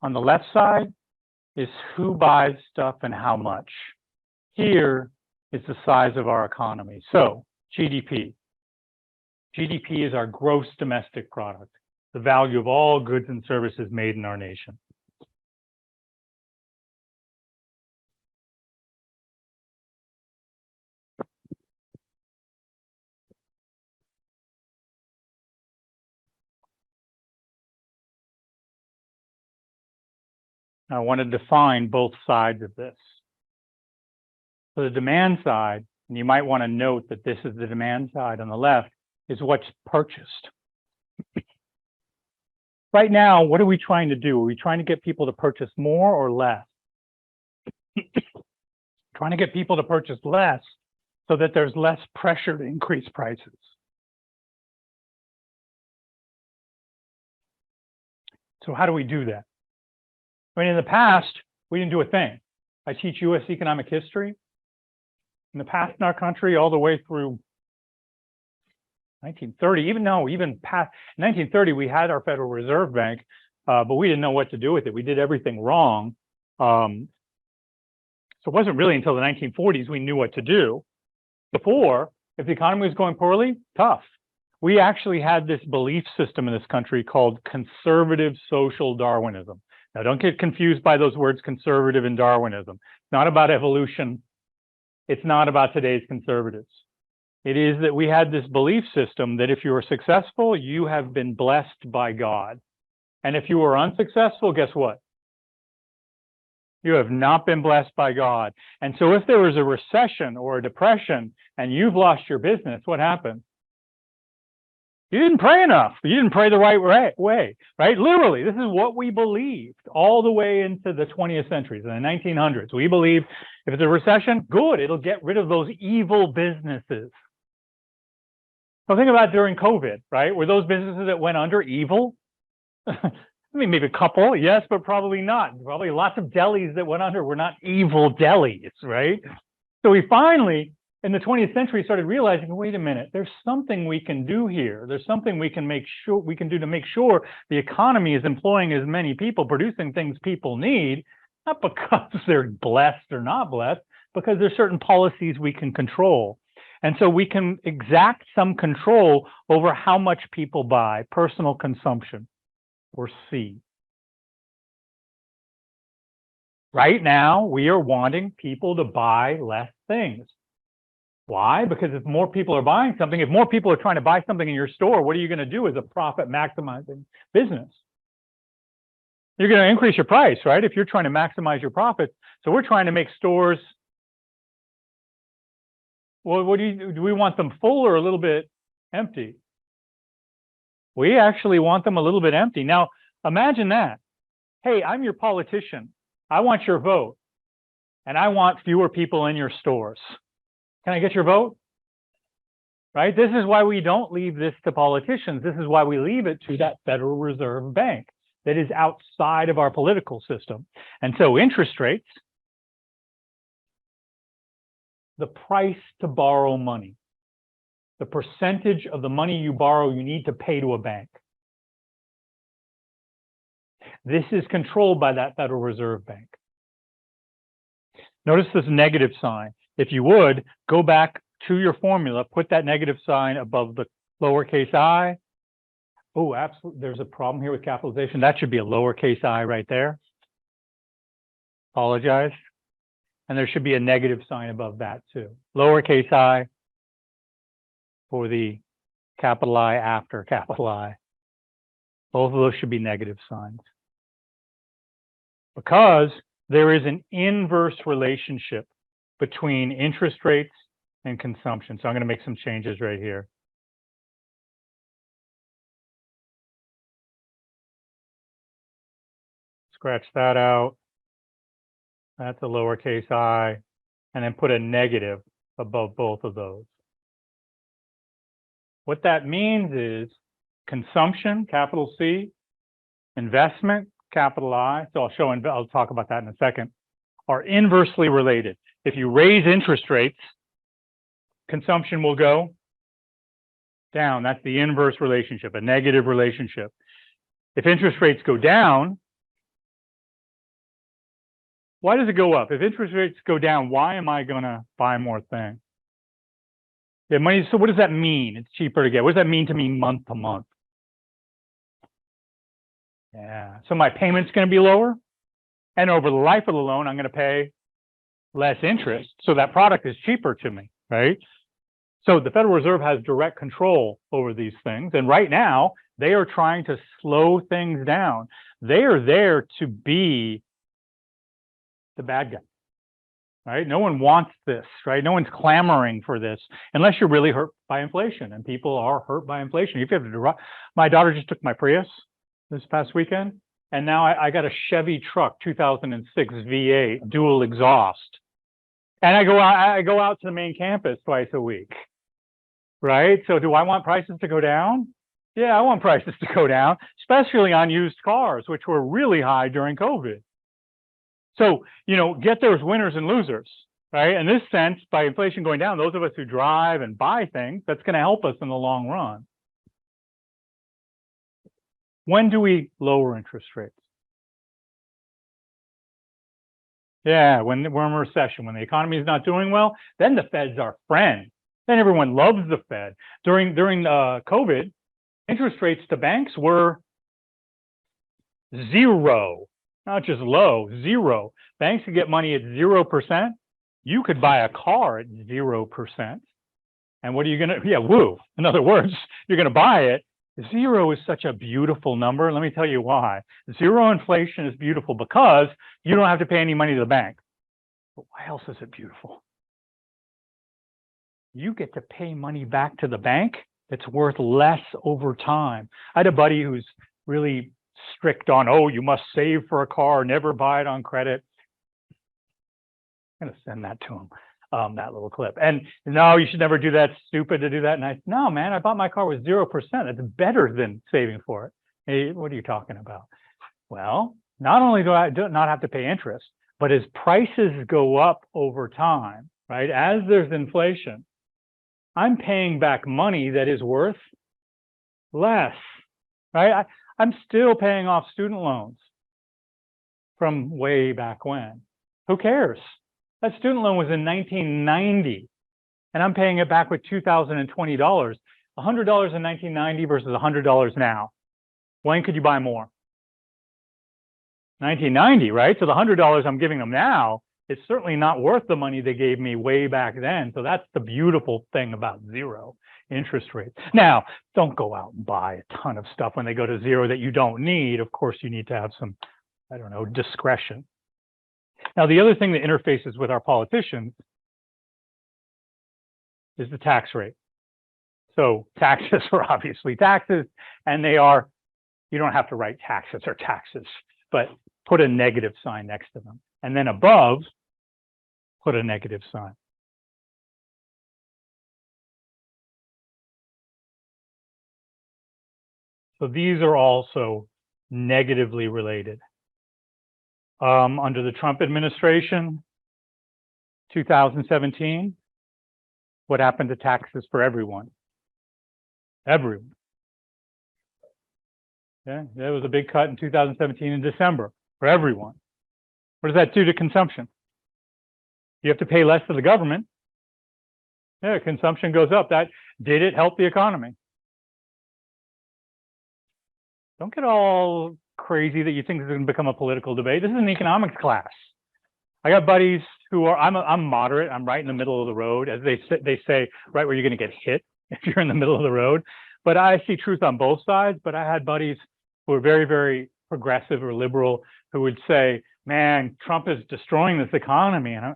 On the left side is who buys stuff and how much. Here is the size of our economy. So GDP. GDP is our gross domestic product, the value of all goods and services made in our nation. I want to define both sides of this. So the demand side, and you might want to note that this is the demand side on the left, is what's purchased. Right now, what are we trying to do? Are we trying to get people to purchase more or less? Trying to get people to purchase less so that there's less pressure to increase prices. So how do we do that? I mean, in the past, we didn't do a thing. I teach U.S. economic history. In the past in our country, all the way through 1930, even past 1930, we had our Federal Reserve Bank, but we didn't know what to do with it. We did everything wrong. So it wasn't really until the 1940s we knew what to do. Before, if the economy was going poorly, tough. We actually had this belief system in this country called conservative social Darwinism. Now, don't get confused by those words, conservative and Darwinism. It's not about evolution. It's not about today's conservatives. It is that we had this belief system that if you were successful, you have been blessed by God. And if you were unsuccessful, guess what? You have not been blessed by God. And so if there was a recession or a depression and you've lost your business, what happened? You didn't pray enough. You didn't pray the right way, right? Literally, this is what we believed all the way into the 20th century, in the 1900s. We believed if it's a recession, good, it'll get rid of those evil businesses. So think about during COVID, right? Were those businesses that went under evil? I mean, maybe a couple, yes, but probably not. Probably lots of delis that went under were not evil delis, right? So we finally, in the 20th century, started realizing, wait a minute, there's something we can do here. There's something we can do to make sure the economy is employing as many people, producing things people need, not because they're blessed or not blessed, because there's certain policies we can control. And so we can exact some control over how much people buy, personal consumption, or C. Right now, we are wanting people to buy less things. Why? Because if more people are buying something, if more people are trying to buy something in your store, what are you going to do as a profit maximizing business? You're going to increase your price, right? If you're trying to maximize your profits. So we're trying to make stores. Well, what do we want them full or a little bit empty? We actually want them a little bit empty. Now, imagine that. Hey, I'm your politician. I want your vote. And I want fewer people in your stores. Can I get your vote? Right? This is why we don't leave this to politicians. This is why we leave it to that Federal Reserve Bank that is outside of our political system. And so interest rates, the price to borrow money, the percentage of the money you borrow you need to pay to a bank. This is controlled by that Federal Reserve Bank. Notice this negative sign. If you would, go back to your formula, put that negative sign above the lowercase I. Oh, absolutely. There's a problem here with capitalization. That should be a lowercase I right there. Apologize. And there should be a negative sign above that too. Lowercase I for the capital I after capital I. Both of those should be negative signs. Because there is an inverse relationship between interest rates and consumption. So I'm going to make some changes right here. Scratch that out. That's a lowercase I. And then put a negative above both of those. What that means is consumption, capital C, investment, capital I. So I'll talk about that in a second, are inversely related. If you raise interest rates, consumption will go down. That's the inverse relationship, a negative relationship. If interest rates go down, why does it go up? If interest rates go down, why am I going to buy more things? Yeah, money. So what does that mean? It's cheaper to get. What does that mean to me month to month? Yeah. So my payment's going to be lower. And over the life of the loan, I'm going to pay less interest. So that product is cheaper to me, right? So the Federal Reserve has direct control over these things. And right now, they are trying to slow things down. They are there to be the bad guy, right? No one wants this, right? No one's clamoring for this unless you're really hurt by inflation, and people are hurt by inflation. If you have to, my daughter just took my Prius this past weekend, and now I got a Chevy truck, 2006 V8 dual exhaust, and I go out to the main campus twice a week, right? So do I want prices to go down? Yeah, I want prices to go down, especially on used cars, which were really high during COVID. So, get there's winners and losers, right? In this sense, by inflation going down, those of us who drive and buy things, that's going to help us in the long run. When do we lower interest rates? Yeah, when we're in a recession, when the economy is not doing well, then the Fed's our friend. Then everyone loves the Fed. During COVID, interest rates to banks were zero. Not just low, zero. Banks could get money at 0%. You could buy a car at 0%. And what are you going to, woo. In other words, you're going to buy it. Zero is such a beautiful number. Let me tell you why. Zero inflation is beautiful because you don't have to pay any money to the bank. But why else is it beautiful? You get to pay money back to the bank that's worth less over time. I had a buddy who's really strict on, you must save for a car, never buy it on credit. I'm going to send that to him, that little clip. And no, you should never do that. Stupid to do that. And I said, no, man, I bought my car with 0%. That's better than saving for it. Hey, what are you talking about? Well, not only do I not have to pay interest, but as prices go up over time, right, as there's inflation, I'm paying back money that is worth less, right? I'm still paying off student loans from way back when. Who cares? That student loan was in 1990, and I'm paying it back with $2,020. $100 in 1990 versus $100 now. When could you buy more? 1990, right? So the $100 I'm giving them now is certainly not worth the money they gave me way back then. So that's the beautiful thing about zero interest rates. Now, don't go out and buy a ton of stuff when they go to zero that you don't need. Of course, you need to have some, discretion. Now, the other thing that interfaces with our politicians is the tax rate. So taxes are obviously taxes, and you don't have to write taxes or taxes, but put a negative sign next to them. And then above, put a negative sign. So these are also negatively related. Under the Trump administration, 2017, what happened to taxes for everyone? Everyone. Yeah, there was a big cut in 2017 in December for everyone. What does that do to consumption? You have to pay less to the government. Yeah, consumption goes up. Did it help the economy? Don't get all crazy that you think this is going to become a political debate. This is an economics class. I got buddies who are, I'm moderate. I'm right in the middle of the road, as they say, right where you're going to get hit if you're in the middle of the road. But I see truth on both sides. But I had buddies who are very, very progressive or liberal who would say, man, Trump is destroying this economy. And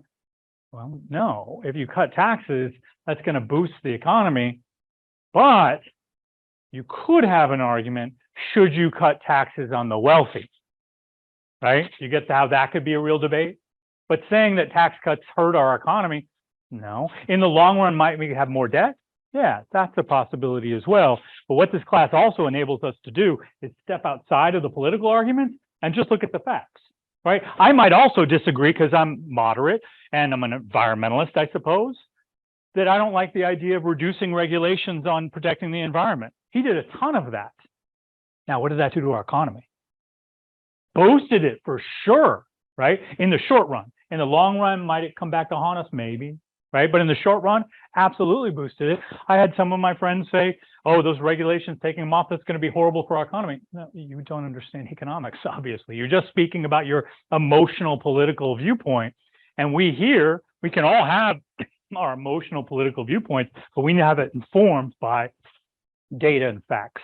well, no, if you cut taxes, that's going to boost the economy. But you could have an argument, should you cut taxes on the wealthy? Right? You get to how that could be a real debate. But saying that tax cuts hurt our economy, no. In the long run, might we have more debt? Yeah, that's a possibility as well. But what this class also enables us to do is step outside of the political arguments and just look at the facts, right? I might also disagree because I'm moderate and I'm an environmentalist, I suppose, that I don't like the idea of reducing regulations on protecting the environment. He did a ton of that. Now, what does that do to our economy? Boosted it for sure, right? In the short run. In the long run, might it come back to haunt us? Maybe, right? But in the short run, absolutely boosted it. I had some of my friends say, oh, those regulations taking them off, that's going to be horrible for our economy. No, you don't understand economics, obviously. You're just speaking about your emotional political viewpoint. And we here, we can all have our emotional political viewpoints, but we have it informed by data and facts.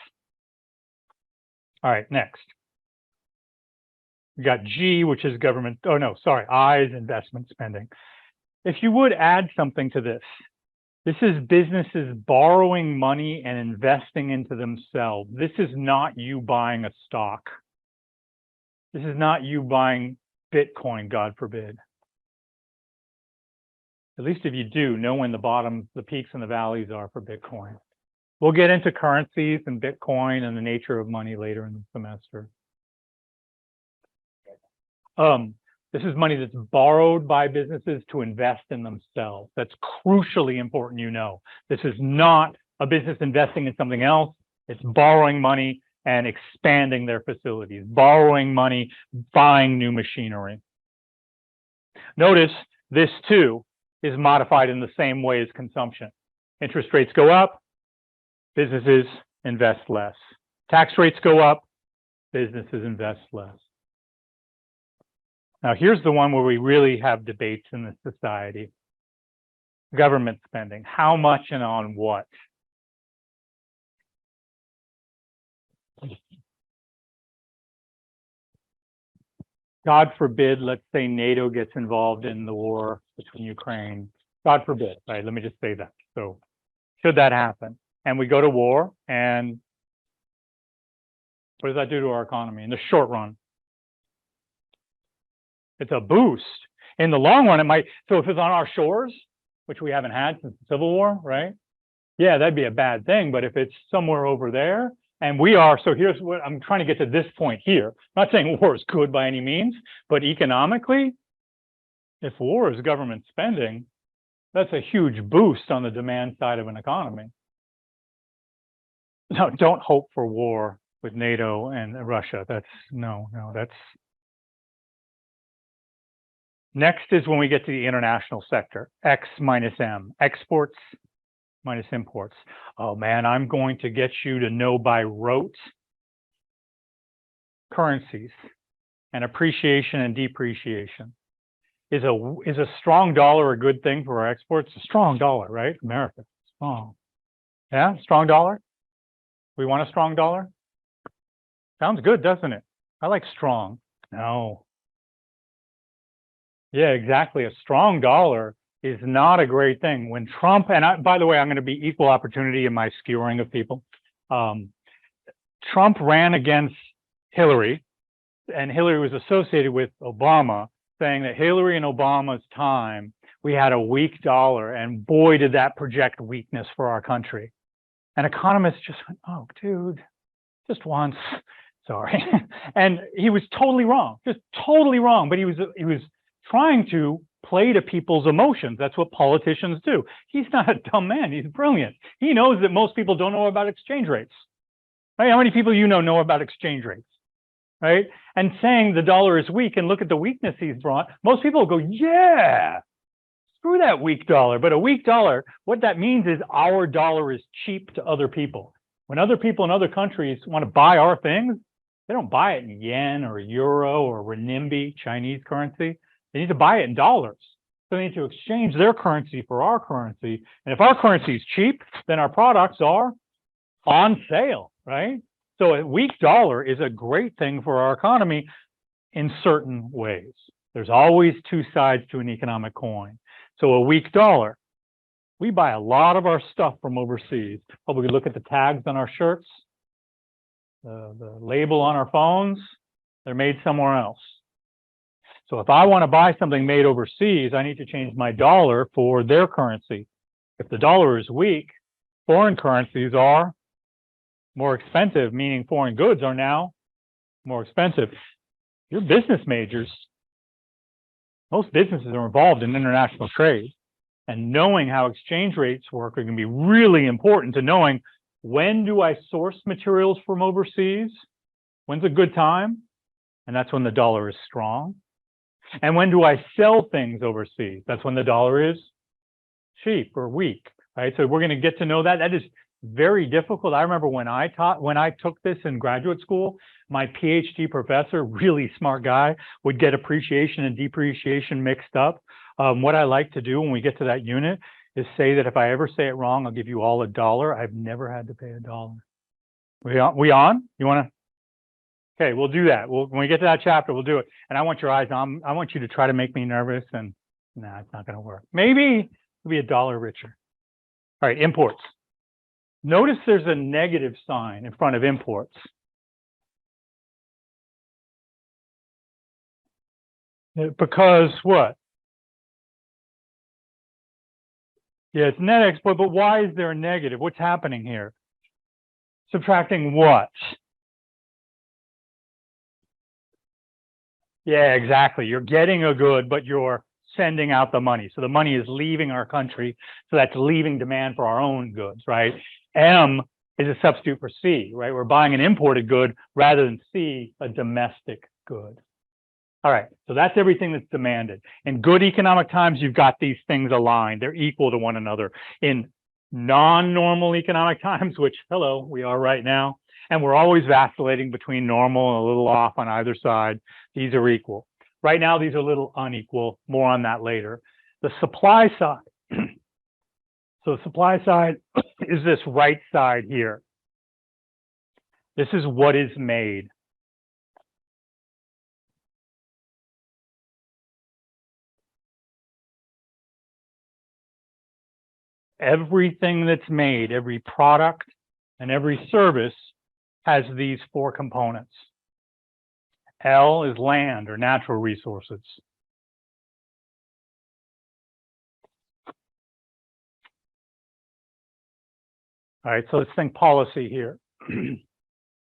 All right, next. We got G, which is government. Oh, no, sorry. I is investment spending. If you would add something to this, this is businesses borrowing money and investing into themselves. This is not you buying a stock. This is not you buying Bitcoin, God forbid. At least if you do, know when the bottoms, the peaks and the valleys are for Bitcoin. We'll get into currencies and Bitcoin and the nature of money later in the semester. This is money that's borrowed by businesses to invest in themselves. That's crucially important, you know. This is not a business investing in something else. It's borrowing money and expanding their facilities, borrowing money, buying new machinery. Notice this too is modified in the same way as consumption. Interest rates go up, businesses invest less. Tax rates go up, businesses invest less. Now, here's the one where we really have debates in the society. Government spending, how much and on what? God forbid, let's say NATO gets involved in the war between Ukraine. God forbid, right? Let me just say that. So should that happen and we go to war, and what does that do to our economy in the short run? It's a boost. In the long run, it might. So if it's on our shores, which we haven't had since the Civil War, right? Yeah, that'd be a bad thing. But if it's somewhere over there, and we are, so here's what I'm trying to get to this point here. I'm not saying war is good by any means, but economically, if war is government spending, that's a huge boost on the demand side of an economy. No, don't hope for war with NATO and Russia. That's that's. Next is when we get to the international sector, X minus M, exports minus imports. Oh man, I'm going to get you to know by rote currencies and appreciation and depreciation. Is a strong dollar a good thing for our exports? A strong dollar, right? America, strong. Yeah, strong dollar? We want a strong dollar? Sounds good, doesn't it? I like strong. No. Yeah, exactly. A strong dollar is not a great thing. When Trump, and by the way, I'm going to be equal opportunity in my skewering of people. Trump ran against Hillary, and Hillary was associated with Obama, saying that Hillary and Obama's time, we had a weak dollar, and boy, did that project weakness for our country. And economists just went, oh, dude, just once, sorry. And he was totally wrong, just totally wrong. But he was trying to play to people's emotions. That's what politicians do. He's not a dumb man. He's brilliant. He knows that most people don't know about exchange rates. Right? How many people you know about exchange rates? Right? And saying the dollar is weak and look at the weakness he's brought, most people go, yeah, screw that weak dollar. But a weak dollar, what that means is our dollar is cheap to other people. When other people in other countries want to buy our things, they don't buy it in yen or euro or renminbi, Chinese currency. They need to buy it in dollars. So they need to exchange their currency for our currency. And if our currency is cheap, then our products are on sale, right? So a weak dollar is a great thing for our economy in certain ways. There's always two sides to an economic coin. So a weak dollar, we buy a lot of our stuff from overseas. Oh, we could look at the tags on our shirts, the label on our phones, they're made somewhere else. So if I want to buy something made overseas, I need to change my dollar for their currency. If the dollar is weak, foreign currencies are more expensive, meaning foreign goods are now more expensive. You're business majors. Most businesses are involved in international trade. And knowing how exchange rates work are going to be really important to knowing when do I source materials from overseas? When's a good time? And that's when the dollar is strong. And when do I sell things overseas? That's when the dollar is cheap or weak, right? So we're going to get to know that. That is very difficult. I remember when I took this in graduate school, my PhD professor, really smart guy, would get appreciation and depreciation mixed up. What I like to do when we get to that unit is say that if I ever say it wrong, I'll give you all $1. I've never had to pay $1. We on? You want to? Okay, we'll do that. When we get to that chapter, we'll do it. And I want your eyes on. I want you to try to make me nervous. And nah, it's not going to work. Maybe it'll be $1 richer. All right, imports. Notice there's a negative sign in front of imports. Because what? Yeah, it's net export, but why is there a negative? What's happening here? Subtracting what? Yeah, exactly. You're getting a good, but you're sending out the money. So the money is leaving our country. So that's leaving demand for our own goods, right? M is a substitute for C, right? We're buying an imported good rather than C, a domestic good. All right, so that's everything that's demanded. In good economic times, you've got these things aligned. They're equal to one another. In non-normal economic times, which, hello, we are right now, and we're always vacillating between normal and a little off on either side, these are equal. Right now, these are a little unequal. More on that later. The supply side. So the supply side is this right side here. This is what is made. Everything that's made, every product and every service has these four components. L is land or natural resources. All right, so let's think policy here.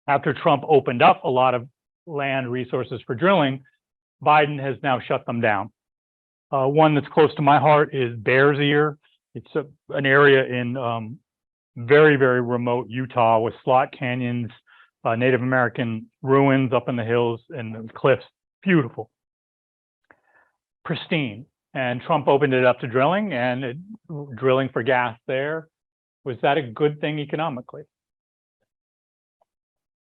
After Trump opened up a lot of land resources for drilling, Biden has now shut them down. One that's close to my heart is Bears Ear. It's an area in very, very remote Utah with slot canyons, Native American ruins up in the hills and the cliffs. Beautiful. Pristine. And Trump opened it up to drilling and drilling for gas there. Was that a good thing economically?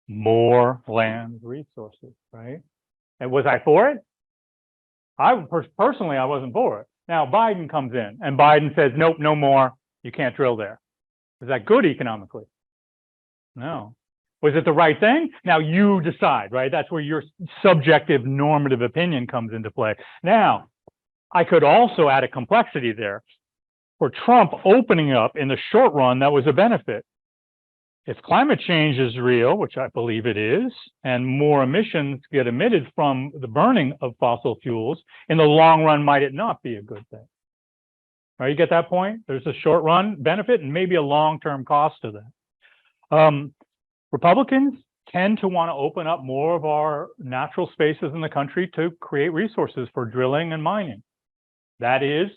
More land resources, right? And was I for it? Personally, I wasn't for it. Now Biden comes in and Biden says, nope, no more. You can't drill there. Was that good economically? No. Was it the right thing? Now you decide, right? That's where your subjective normative opinion comes into play. Now, I could also add a complexity there. For Trump opening up in the short run, that was a benefit. If climate change is real, which I believe it is, and more emissions get emitted from the burning of fossil fuels, in the long run, might it not be a good thing? All right, you get that point? There's a short run benefit and maybe a long-term cost to that. Republicans tend to want to open up more of our natural spaces in the country to create resources for drilling and mining. That is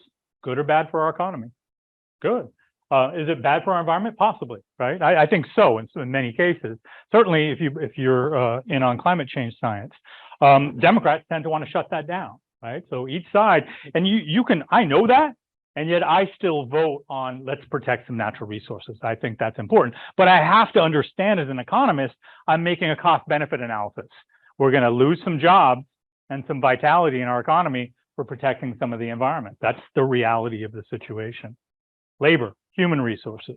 good or bad for our economy? Good. Is it bad for our environment? Possibly, right? I think so in many cases. Certainly, if you're in on climate change science, Democrats tend to want to shut that down, right? So each side, and you can, I know that, and yet I still vote on let's protect some natural resources. I think that's important, but I have to understand as an economist, I'm making a cost-benefit analysis. We're going to lose some jobs and some vitality in our economy for protecting some of the environment. That's the reality of the situation. Labor, human resources.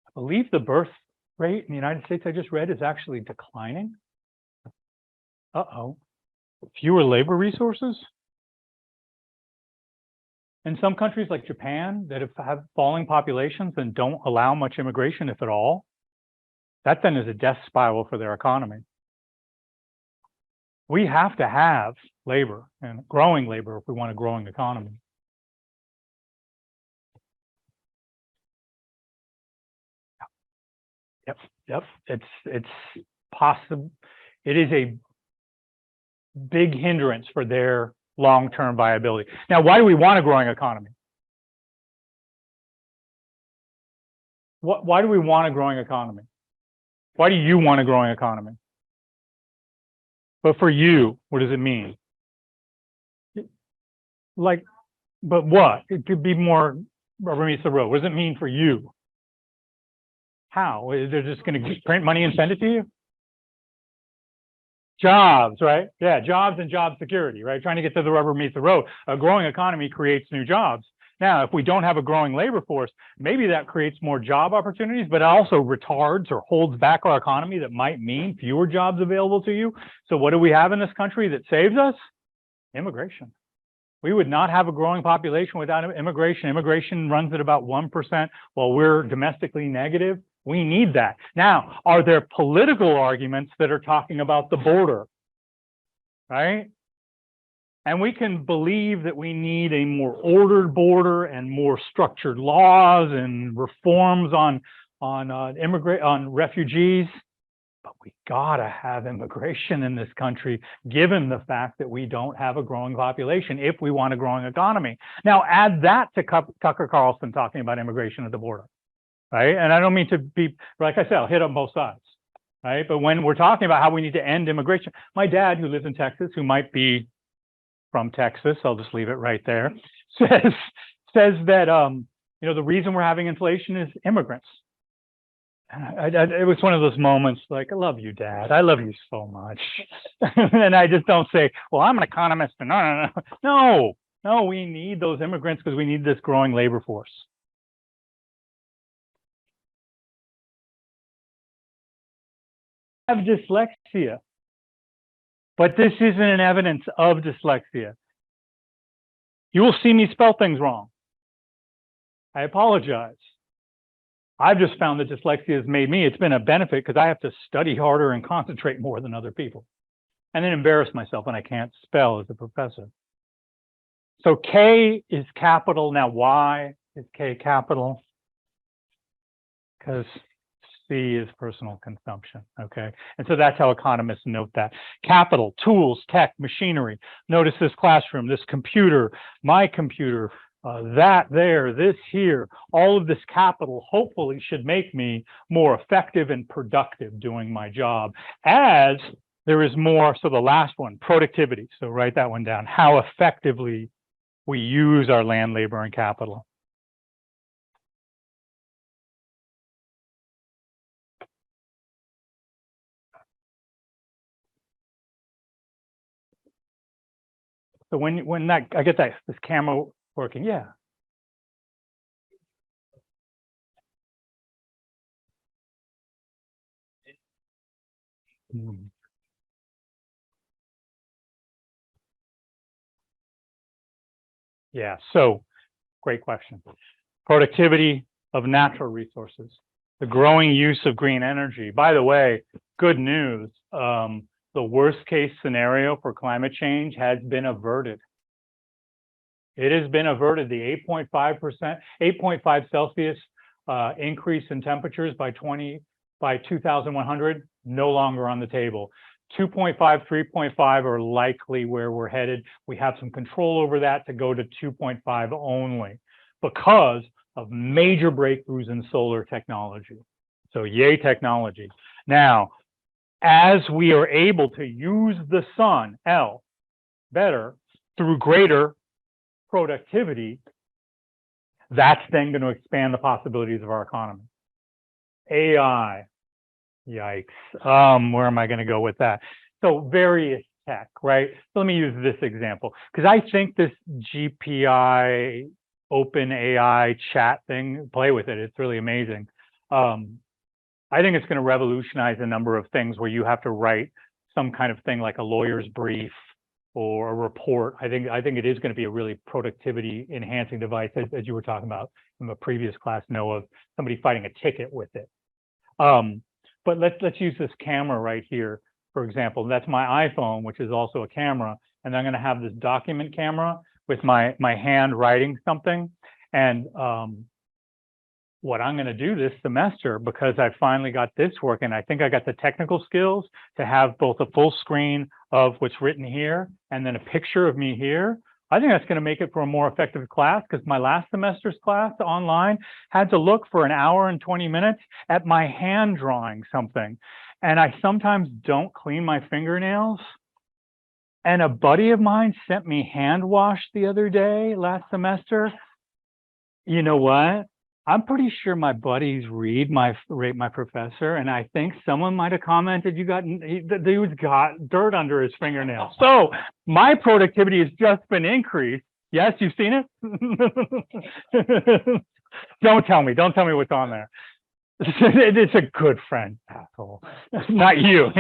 I believe the birth rate in the United States I just read is actually declining. Uh-oh. Fewer labor resources? In some countries like Japan that have falling populations and don't allow much immigration, if at all, that then is a death spiral for their economy. We have to have labor and growing labor if we want a growing economy. Yep. It's possible. It is a big hindrance for their long-term viability. Now, why do we want a growing economy? Why do we want a growing economy? Why do you want a growing economy? But for you, what does it mean? Like, but what? It could be more rubber meets the road. What does it mean for you? How? They're just going to print money and send it to you? Jobs, right? Yeah, jobs and job security, right? Trying to get to the rubber meets the road. A growing economy creates new jobs. Now, if we don't have a growing labor force, maybe that creates more job opportunities, but it also retards or holds back our economy. That might mean fewer jobs available to you. So what do we have in this country that saves us? Immigration. We would not have a growing population without immigration. Immigration runs at about 1%, while we're domestically negative. We need that. Now, are there political arguments that are talking about the border, right? And we can believe that we need a more ordered border and more structured laws and reforms on refugees, but we gotta have immigration in this country, given the fact that we don't have a growing population if we want a growing economy. Now, add that to Tucker Carlson talking about immigration at the border. Right? And I don't mean to be, like I said, I'll hit on both sides, right? But when we're talking about how we need to end immigration, my dad, who lives in Texas, who might be from Texas, I'll just leave it right there, says that, the reason we're having inflation is immigrants. And it was one of those moments like, I love you, Dad. I love you so much. And I just don't say, well, I'm an economist. And no, we need those immigrants because we need this growing labor force. Have dyslexia, but this isn't an evidence of dyslexia. You will see me spell things wrong. I apologize. I've just found that dyslexia has made me, it's been a benefit because I have to study harder and concentrate more than other people, and then embarrass myself when I can't spell as a professor. So K is capital. Now, why is K capital? Because C is personal consumption, okay? And so that's how economists note that. Capital, tools, tech, machinery. Notice this classroom, this computer, my computer, that there, this here. All of this capital hopefully should make me more effective and productive doing my job, as there is more. So the last one, productivity. So write that one down. How effectively we use our land, labor, and capital. So when that, I get that, this camera working, yeah. Yeah, so great question. Productivity of natural resources, the growing use of green energy. By the way, good news, the worst case scenario for climate change has been averted. It has been averted. The 8.5 Celsius increase in temperatures by 2100, no longer on the table. 2.5, 3.5 are likely where we're headed. We have some control over that to go to 2.5 only because of major breakthroughs in solar technology. So yay technology. Now, as we are able to use the sun, L, better through greater productivity, that's then going to expand the possibilities of our economy. AI, yikes. Where am I going to go with that? So various tech, right? So let me use this example because I think this GPI, open AI chat thing, play with it. It's really amazing. I think it's going to revolutionize a number of things where you have to write some kind of thing like a lawyer's brief or a report. I think it is going to be a really productivity enhancing device, as you were talking about from a previous class, Noah, of somebody fighting a ticket with it. But let's use this camera right here, for example. That's my iPhone, which is also a camera, and I'm going to have this document camera with my hand writing something. And what I'm going to do this semester, because I finally got this working, I think I got the technical skills to have both a full screen of what's written here and then a picture of me here. I think that's going to make it for a more effective class because my last semester's class online had to look for an hour and 20 minutes at my hand drawing something. And I sometimes don't clean my fingernails. And a buddy of mine sent me hand wash the other day last semester. You know what? I'm pretty sure my buddies rate my professor, and I think someone might have commented, the dude's got dirt under his fingernails. So my productivity has just been increased. Yes, you've seen it? Don't tell me what's on there. It's a good friend, asshole. Not you,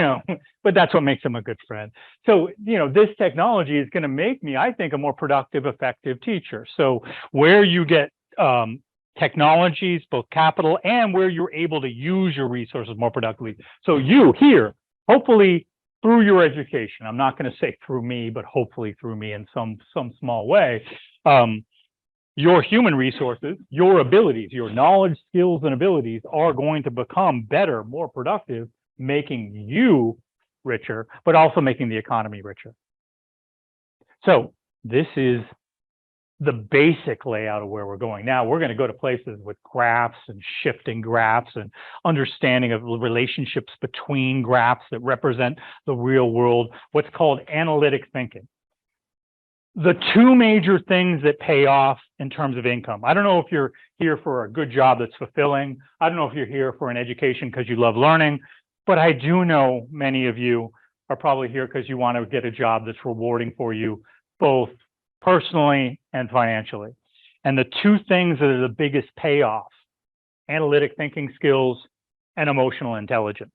but that's what makes him a good friend. So, this technology is going to make me, I think, a more productive, effective teacher. So where you get technologies, both capital and where you're able to use your resources more productively. So you here, hopefully through your education, I'm not going to say through me, but hopefully through me in some small way, your human resources, your abilities, your knowledge, skills, and abilities are going to become better, more productive, making you richer, but also making the economy richer. So this is the basic layout of where we're going. Now we're going to go to places with graphs and shifting graphs and understanding of relationships between graphs that represent the real world, what's called analytic thinking. The two major things that pay off in terms of income. I don't know if you're here for a good job that's fulfilling. I don't know if you're here for an education because you love learning, but I do know many of you are probably here because you want to get a job that's rewarding for you, both personally and financially. And the two things that are the biggest payoff, analytic thinking skills and emotional intelligence.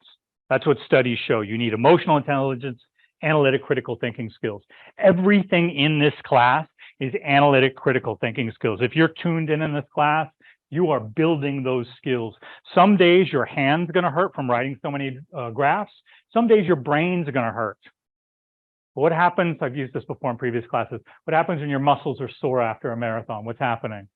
That's what studies show. You need emotional intelligence, analytic critical thinking skills. Everything in this class is analytic critical thinking skills. If you're tuned in this class, you are building those skills. Some days your hand's going to hurt from writing so many graphs. Some days your brain's going to hurt. What happens, I've used this before in previous classes, what happens when your muscles are sore after a marathon? What's happening?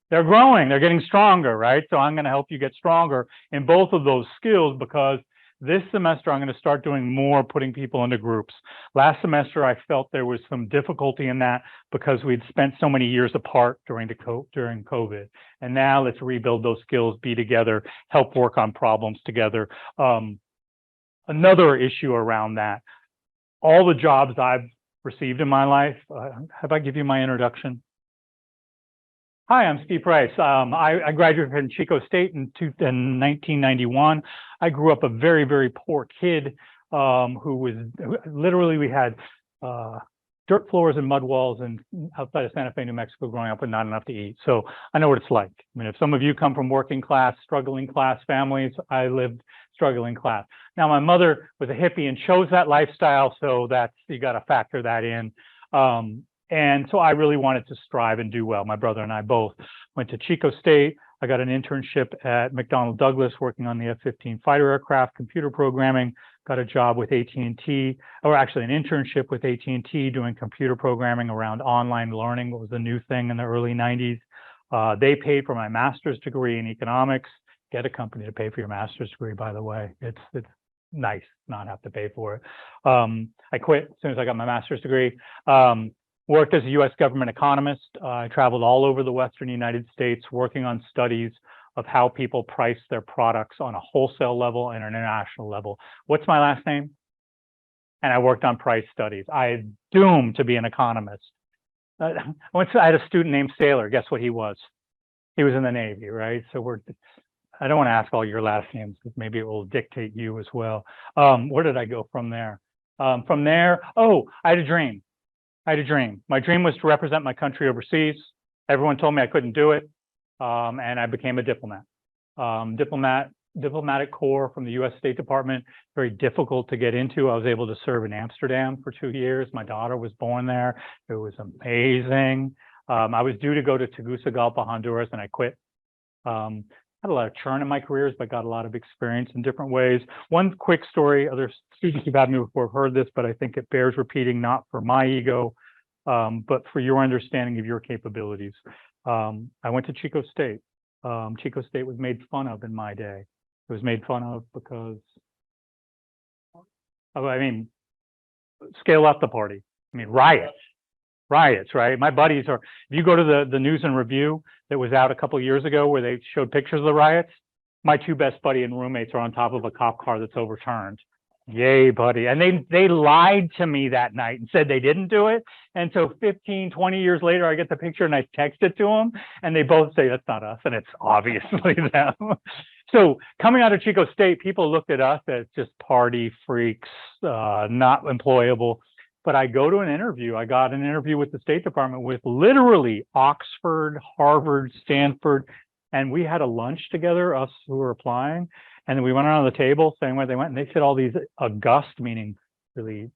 They're growing, they're getting stronger, right? So I'm going to help you get stronger in both of those skills because this semester I'm going to start doing more putting people into groups. Last semester I felt there was some difficulty in that because we'd spent so many years apart during COVID. And now let's rebuild those skills, be together, help work on problems together. Another issue around that, all the jobs I've received in my life, have I give you my introduction? Hi, I'm Steve Price. I graduated from Chico State in 1991. I grew up a very, very poor kid literally we had dirt floors and mud walls and outside of Santa Fe, New Mexico growing up and not enough to eat. So I know what it's like. I mean, if some of you come from working class, struggling class families, I lived struggling class. Now, my mother was a hippie and chose that lifestyle. So you got to factor that in. And so I really wanted to strive and do well. My brother and I both went to Chico State. I got an internship at McDonnell Douglas working on the F-15 fighter aircraft, computer programming, got a job with AT&T, or actually an internship with AT&T doing computer programming around online learning, what was the new thing in the early 90s. They paid for my master's degree in economics. Get a company to pay for your master's degree, by the way. It's nice not have to pay for it. I quit as soon as I got my master's degree. Worked as a U.S. government economist. I traveled all over the Western United States working on studies of how people price their products on a wholesale level and an international level. What's my last name? And I worked on price studies. I am doomed to be an economist. I had a student named Sailor. Guess what he was? He was in the Navy, right? So I don't want to ask all your last names because maybe it will dictate you as well. Where did I go from there? From there, I had a dream. My dream was to represent my country overseas. Everyone told me I couldn't do it. And I became a diplomat. Diplomatic corps from the U.S. State Department, very difficult to get into. I was able to serve in Amsterdam for 2 years. My daughter was born there. It was amazing. I was due to go to Tegucigalpa, Honduras, and I quit. Had a lot of churn in my careers, but got a lot of experience in different ways. One quick story, other students who've had me before have heard this, but I think it bears repeating, not for my ego, but for your understanding of your capabilities. I went to Chico State. Chico State was made fun of in my day. It was made fun of because, scale up the party. Riots, right? My buddies if you go to the News and Review that was out a couple of years ago where they showed pictures of the riots, my two best buddy and roommates are on top of a cop car that's overturned. Yay, buddy. And they lied to me that night and said they didn't do it. And so 15, 20 years later, I get the picture and I text it to them and they both say, that's not us. And it's obviously them. So coming out of Chico State, people looked at us as just party freaks, not employable. But I go to an interview. I got an interview with the State Department with literally Oxford, Harvard, Stanford. And we had a lunch together, us who were applying. And then we went around the table saying where they went. And they said all these august, meaning really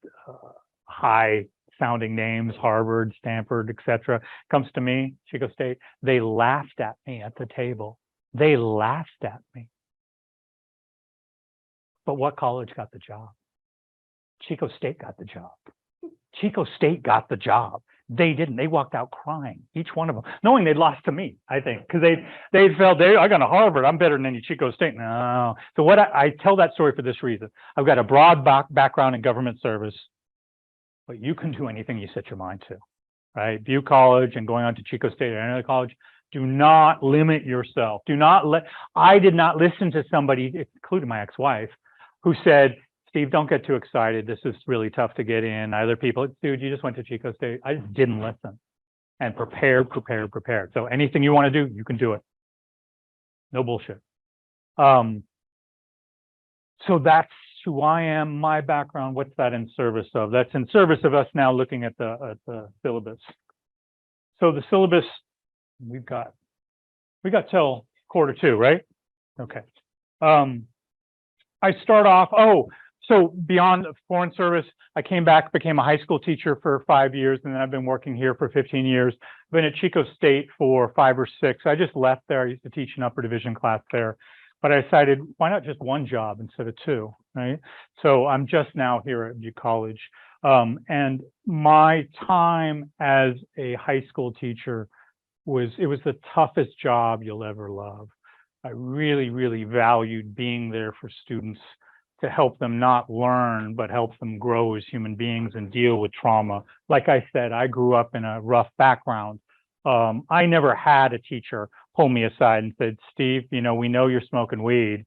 high sounding names, Harvard, Stanford, etc. Comes to me, Chico State. They laughed at me at the table. They laughed at me. But what college got the job? Chico State got the job. Chico State got the job. They didn't. They walked out crying, each one of them, knowing they'd lost to me, I think, because they felt, I got to Harvard. I'm better than any Chico State. No. So what I tell that story for this reason. I've got a broad background in government service, but you can do anything you set your mind to, right? View College and going on to Chico State or any other college. Do not limit yourself. I did not listen to somebody, including my ex-wife, who said, Steve, don't get too excited. This is really tough to get in. Other people, dude, you just went to Chico State. I just didn't listen. And prepared. So anything you want to do, you can do it. No bullshit. So that's who I am, my background. What's that in service of? That's in service of us now looking at the syllabus. So the syllabus, we got till Q2, right? Okay. I start off, so beyond foreign service, I came back, became a high school teacher for 5 years, and then I've been working here for 15 years. I've been at Chico State for 5 or 6. I just left there. I used to teach an upper division class there, but I decided, why not just one job instead of 2, right? So I'm just now here at View College. And my time as a high school teacher was the toughest job you'll ever love. I really, really valued being there for students to help them not learn, but help them grow as human beings and deal with trauma. Like I said, I grew up in a rough background. I never had a teacher pull me aside and said, Steve, we know you're smoking weed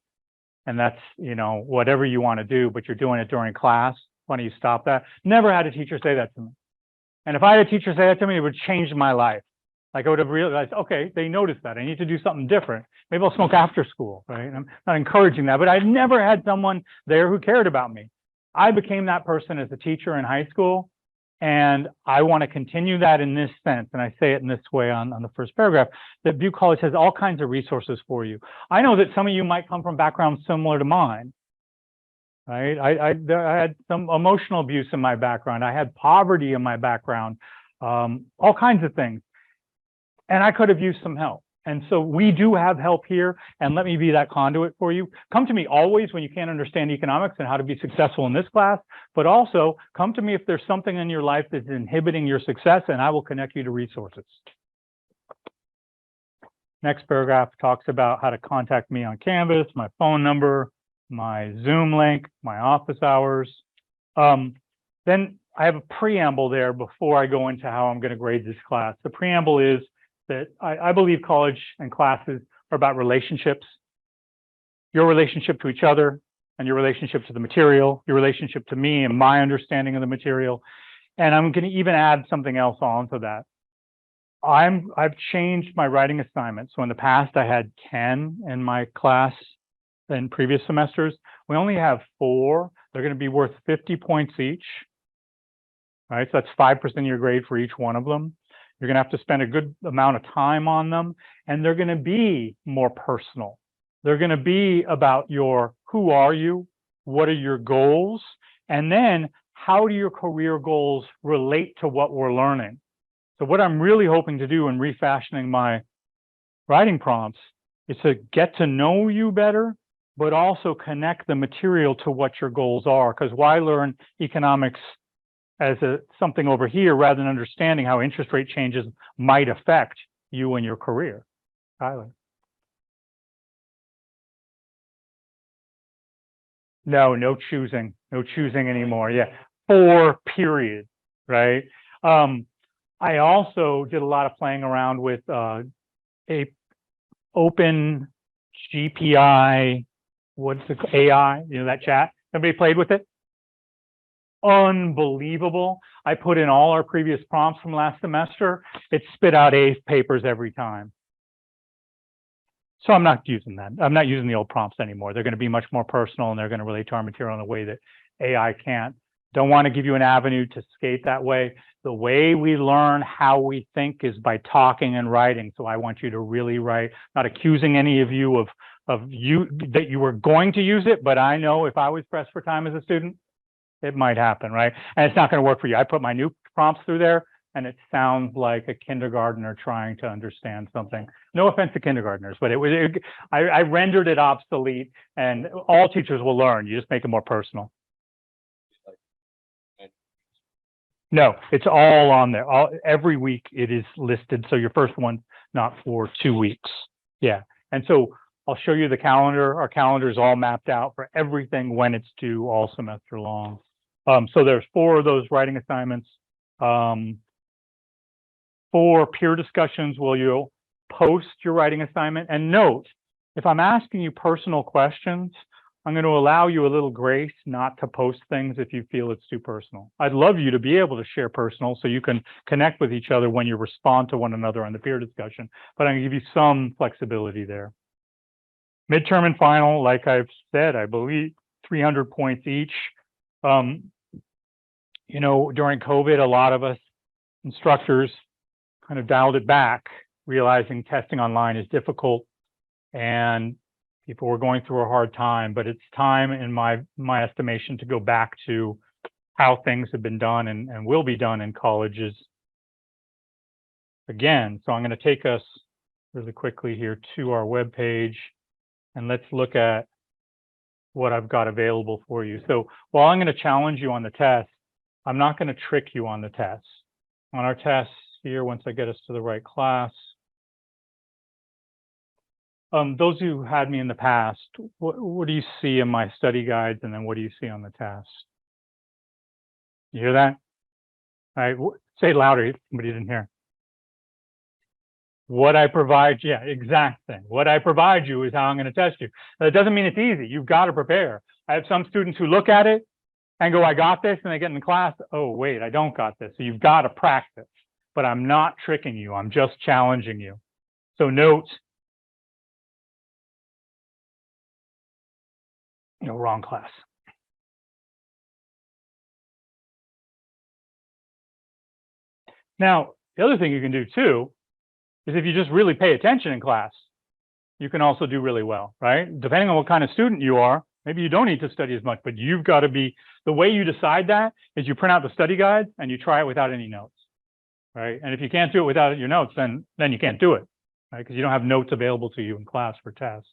and that's, whatever you want to do, but you're doing it during class. Why don't you stop that? Never had a teacher say that to me. And if I had a teacher say that to me, it would change my life. Like I would have realized, okay, they noticed that. I need to do something different. Maybe I'll smoke after school, right? I'm not encouraging that, but I've never had someone there who cared about me. I became that person as a teacher in high school, and I want to continue that in this sense. And I say it in this way on the first paragraph, that View College has all kinds of resources for you. I know that some of you might come from backgrounds similar to mine, right? I had some emotional abuse in my background. I had poverty in my background, all kinds of things. And I could have used some help. And so we do have help here, and let me be that conduit for you. Come to me always when you can't understand economics and how to be successful in this class, but also come to me if there's something in your life that's inhibiting your success, and I will connect you to resources. Next paragraph talks about how to contact me on Canvas, my phone number, my Zoom link, my office hours. Then I have a preamble there before I go into how I'm going to grade this class. The preamble is that I believe college and classes are about relationships, your relationship to each other and your relationship to the material, your relationship to me and my understanding of the material. And I'm going to even add something else onto that. I've changed my writing assignment. So in the past, I had 10 in my class in previous semesters. We only have 4. They're going to be worth 50 points each. Right, so that's 5% of your grade for each one of them. You're going to have to spend a good amount of time on them, and they're going to be more personal. They're going to be about who are you, what are your goals, and then how do your career goals relate to what we're learning. So what I'm really hoping to do in refashioning my writing prompts is to get to know you better, but also connect the material to what your goals are. Because why learn economics as something over here rather than understanding how interest rate changes might affect you and your career? Tyler? No choosing anymore. Yeah, 4 period, right? I also did a lot of playing around with a open GPI, what's the AI, that chat? Somebody played with it? Unbelievable. I put in all our previous prompts from last semester. It spit out A papers every time. So I'm not using that. I'm not using the old prompts anymore. They're going to be much more personal and they're going to relate to our material in a way that AI can't. Don't want to give you an avenue to skate that way. The way we learn how we think is by talking and writing. So I want you to really write, not accusing any of you of that you were going to use it, but I know if I was pressed for time as a student, it might happen, right? And it's not going to work for you. I put my new prompts through there and it sounds like a kindergartner trying to understand something. No offense to kindergartners, but I rendered it obsolete, and all teachers will learn. You just make it more personal. No, it's all on there. Every week it is listed. So your first one, not for 2 weeks. Yeah. And so I'll show you the calendar. Our calendar is all mapped out for everything when it's due all semester long. So there's 4 of those writing assignments. 4 peer discussions where you'll post your writing assignment. And note, if I'm asking you personal questions, I'm going to allow you a little grace not to post things if you feel it's too personal. I'd love you to be able to share personal so you can connect with each other when you respond to one another on the peer discussion, but I'm going to give you some flexibility there. Midterm and final, like I've said, I believe 300 points each. During COVID, a lot of us instructors kind of dialed it back, realizing testing online is difficult and people were going through a hard time, but it's time in my estimation to go back to how things have been done and will be done in colleges again. So I'm going to take us really quickly here to our webpage and let's look at what I've got available for you. So while I'm going to challenge you on the test, I'm not going to trick you on the test. On our tests here, once I get us to the right class, those who had me in the past, what do you see in my study guides, and then what do you see on the test? You hear that? All right, say it louder. Somebody didn't hear. What I provide, yeah, exact thing. What I provide you is how I'm going to test you. That doesn't mean it's easy. You've got to prepare. I have some students who look at it and go, I got this, and they get in class, oh, wait, I don't got this. So you've got to practice. But I'm not tricking you. I'm just challenging you. So note, no, wrong class. Now, the other thing you can do too is if you just really pay attention in class, you can also do really well, right? Depending on what kind of student you are, maybe you don't need to study as much, but you've got to be, the way you decide that is you print out the study guide and you try it without any notes, right? And if you can't do it without your notes, then you can't do it, right? Because you don't have notes available to you in class for tests.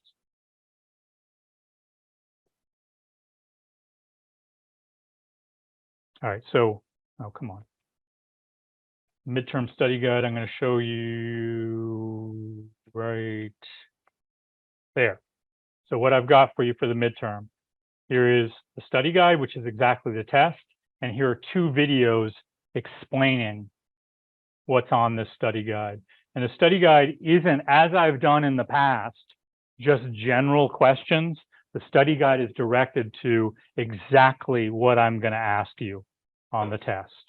All right, so, oh, come on. Midterm study guide, I'm going to show you right there. So what I've got for you for the midterm, Here is the study guide, which is exactly the test. And here are 2 videos explaining what's on this study guide. And the study guide isn't, as I've done in the past, just general questions. The study guide is directed to exactly what I'm going to ask you on the test.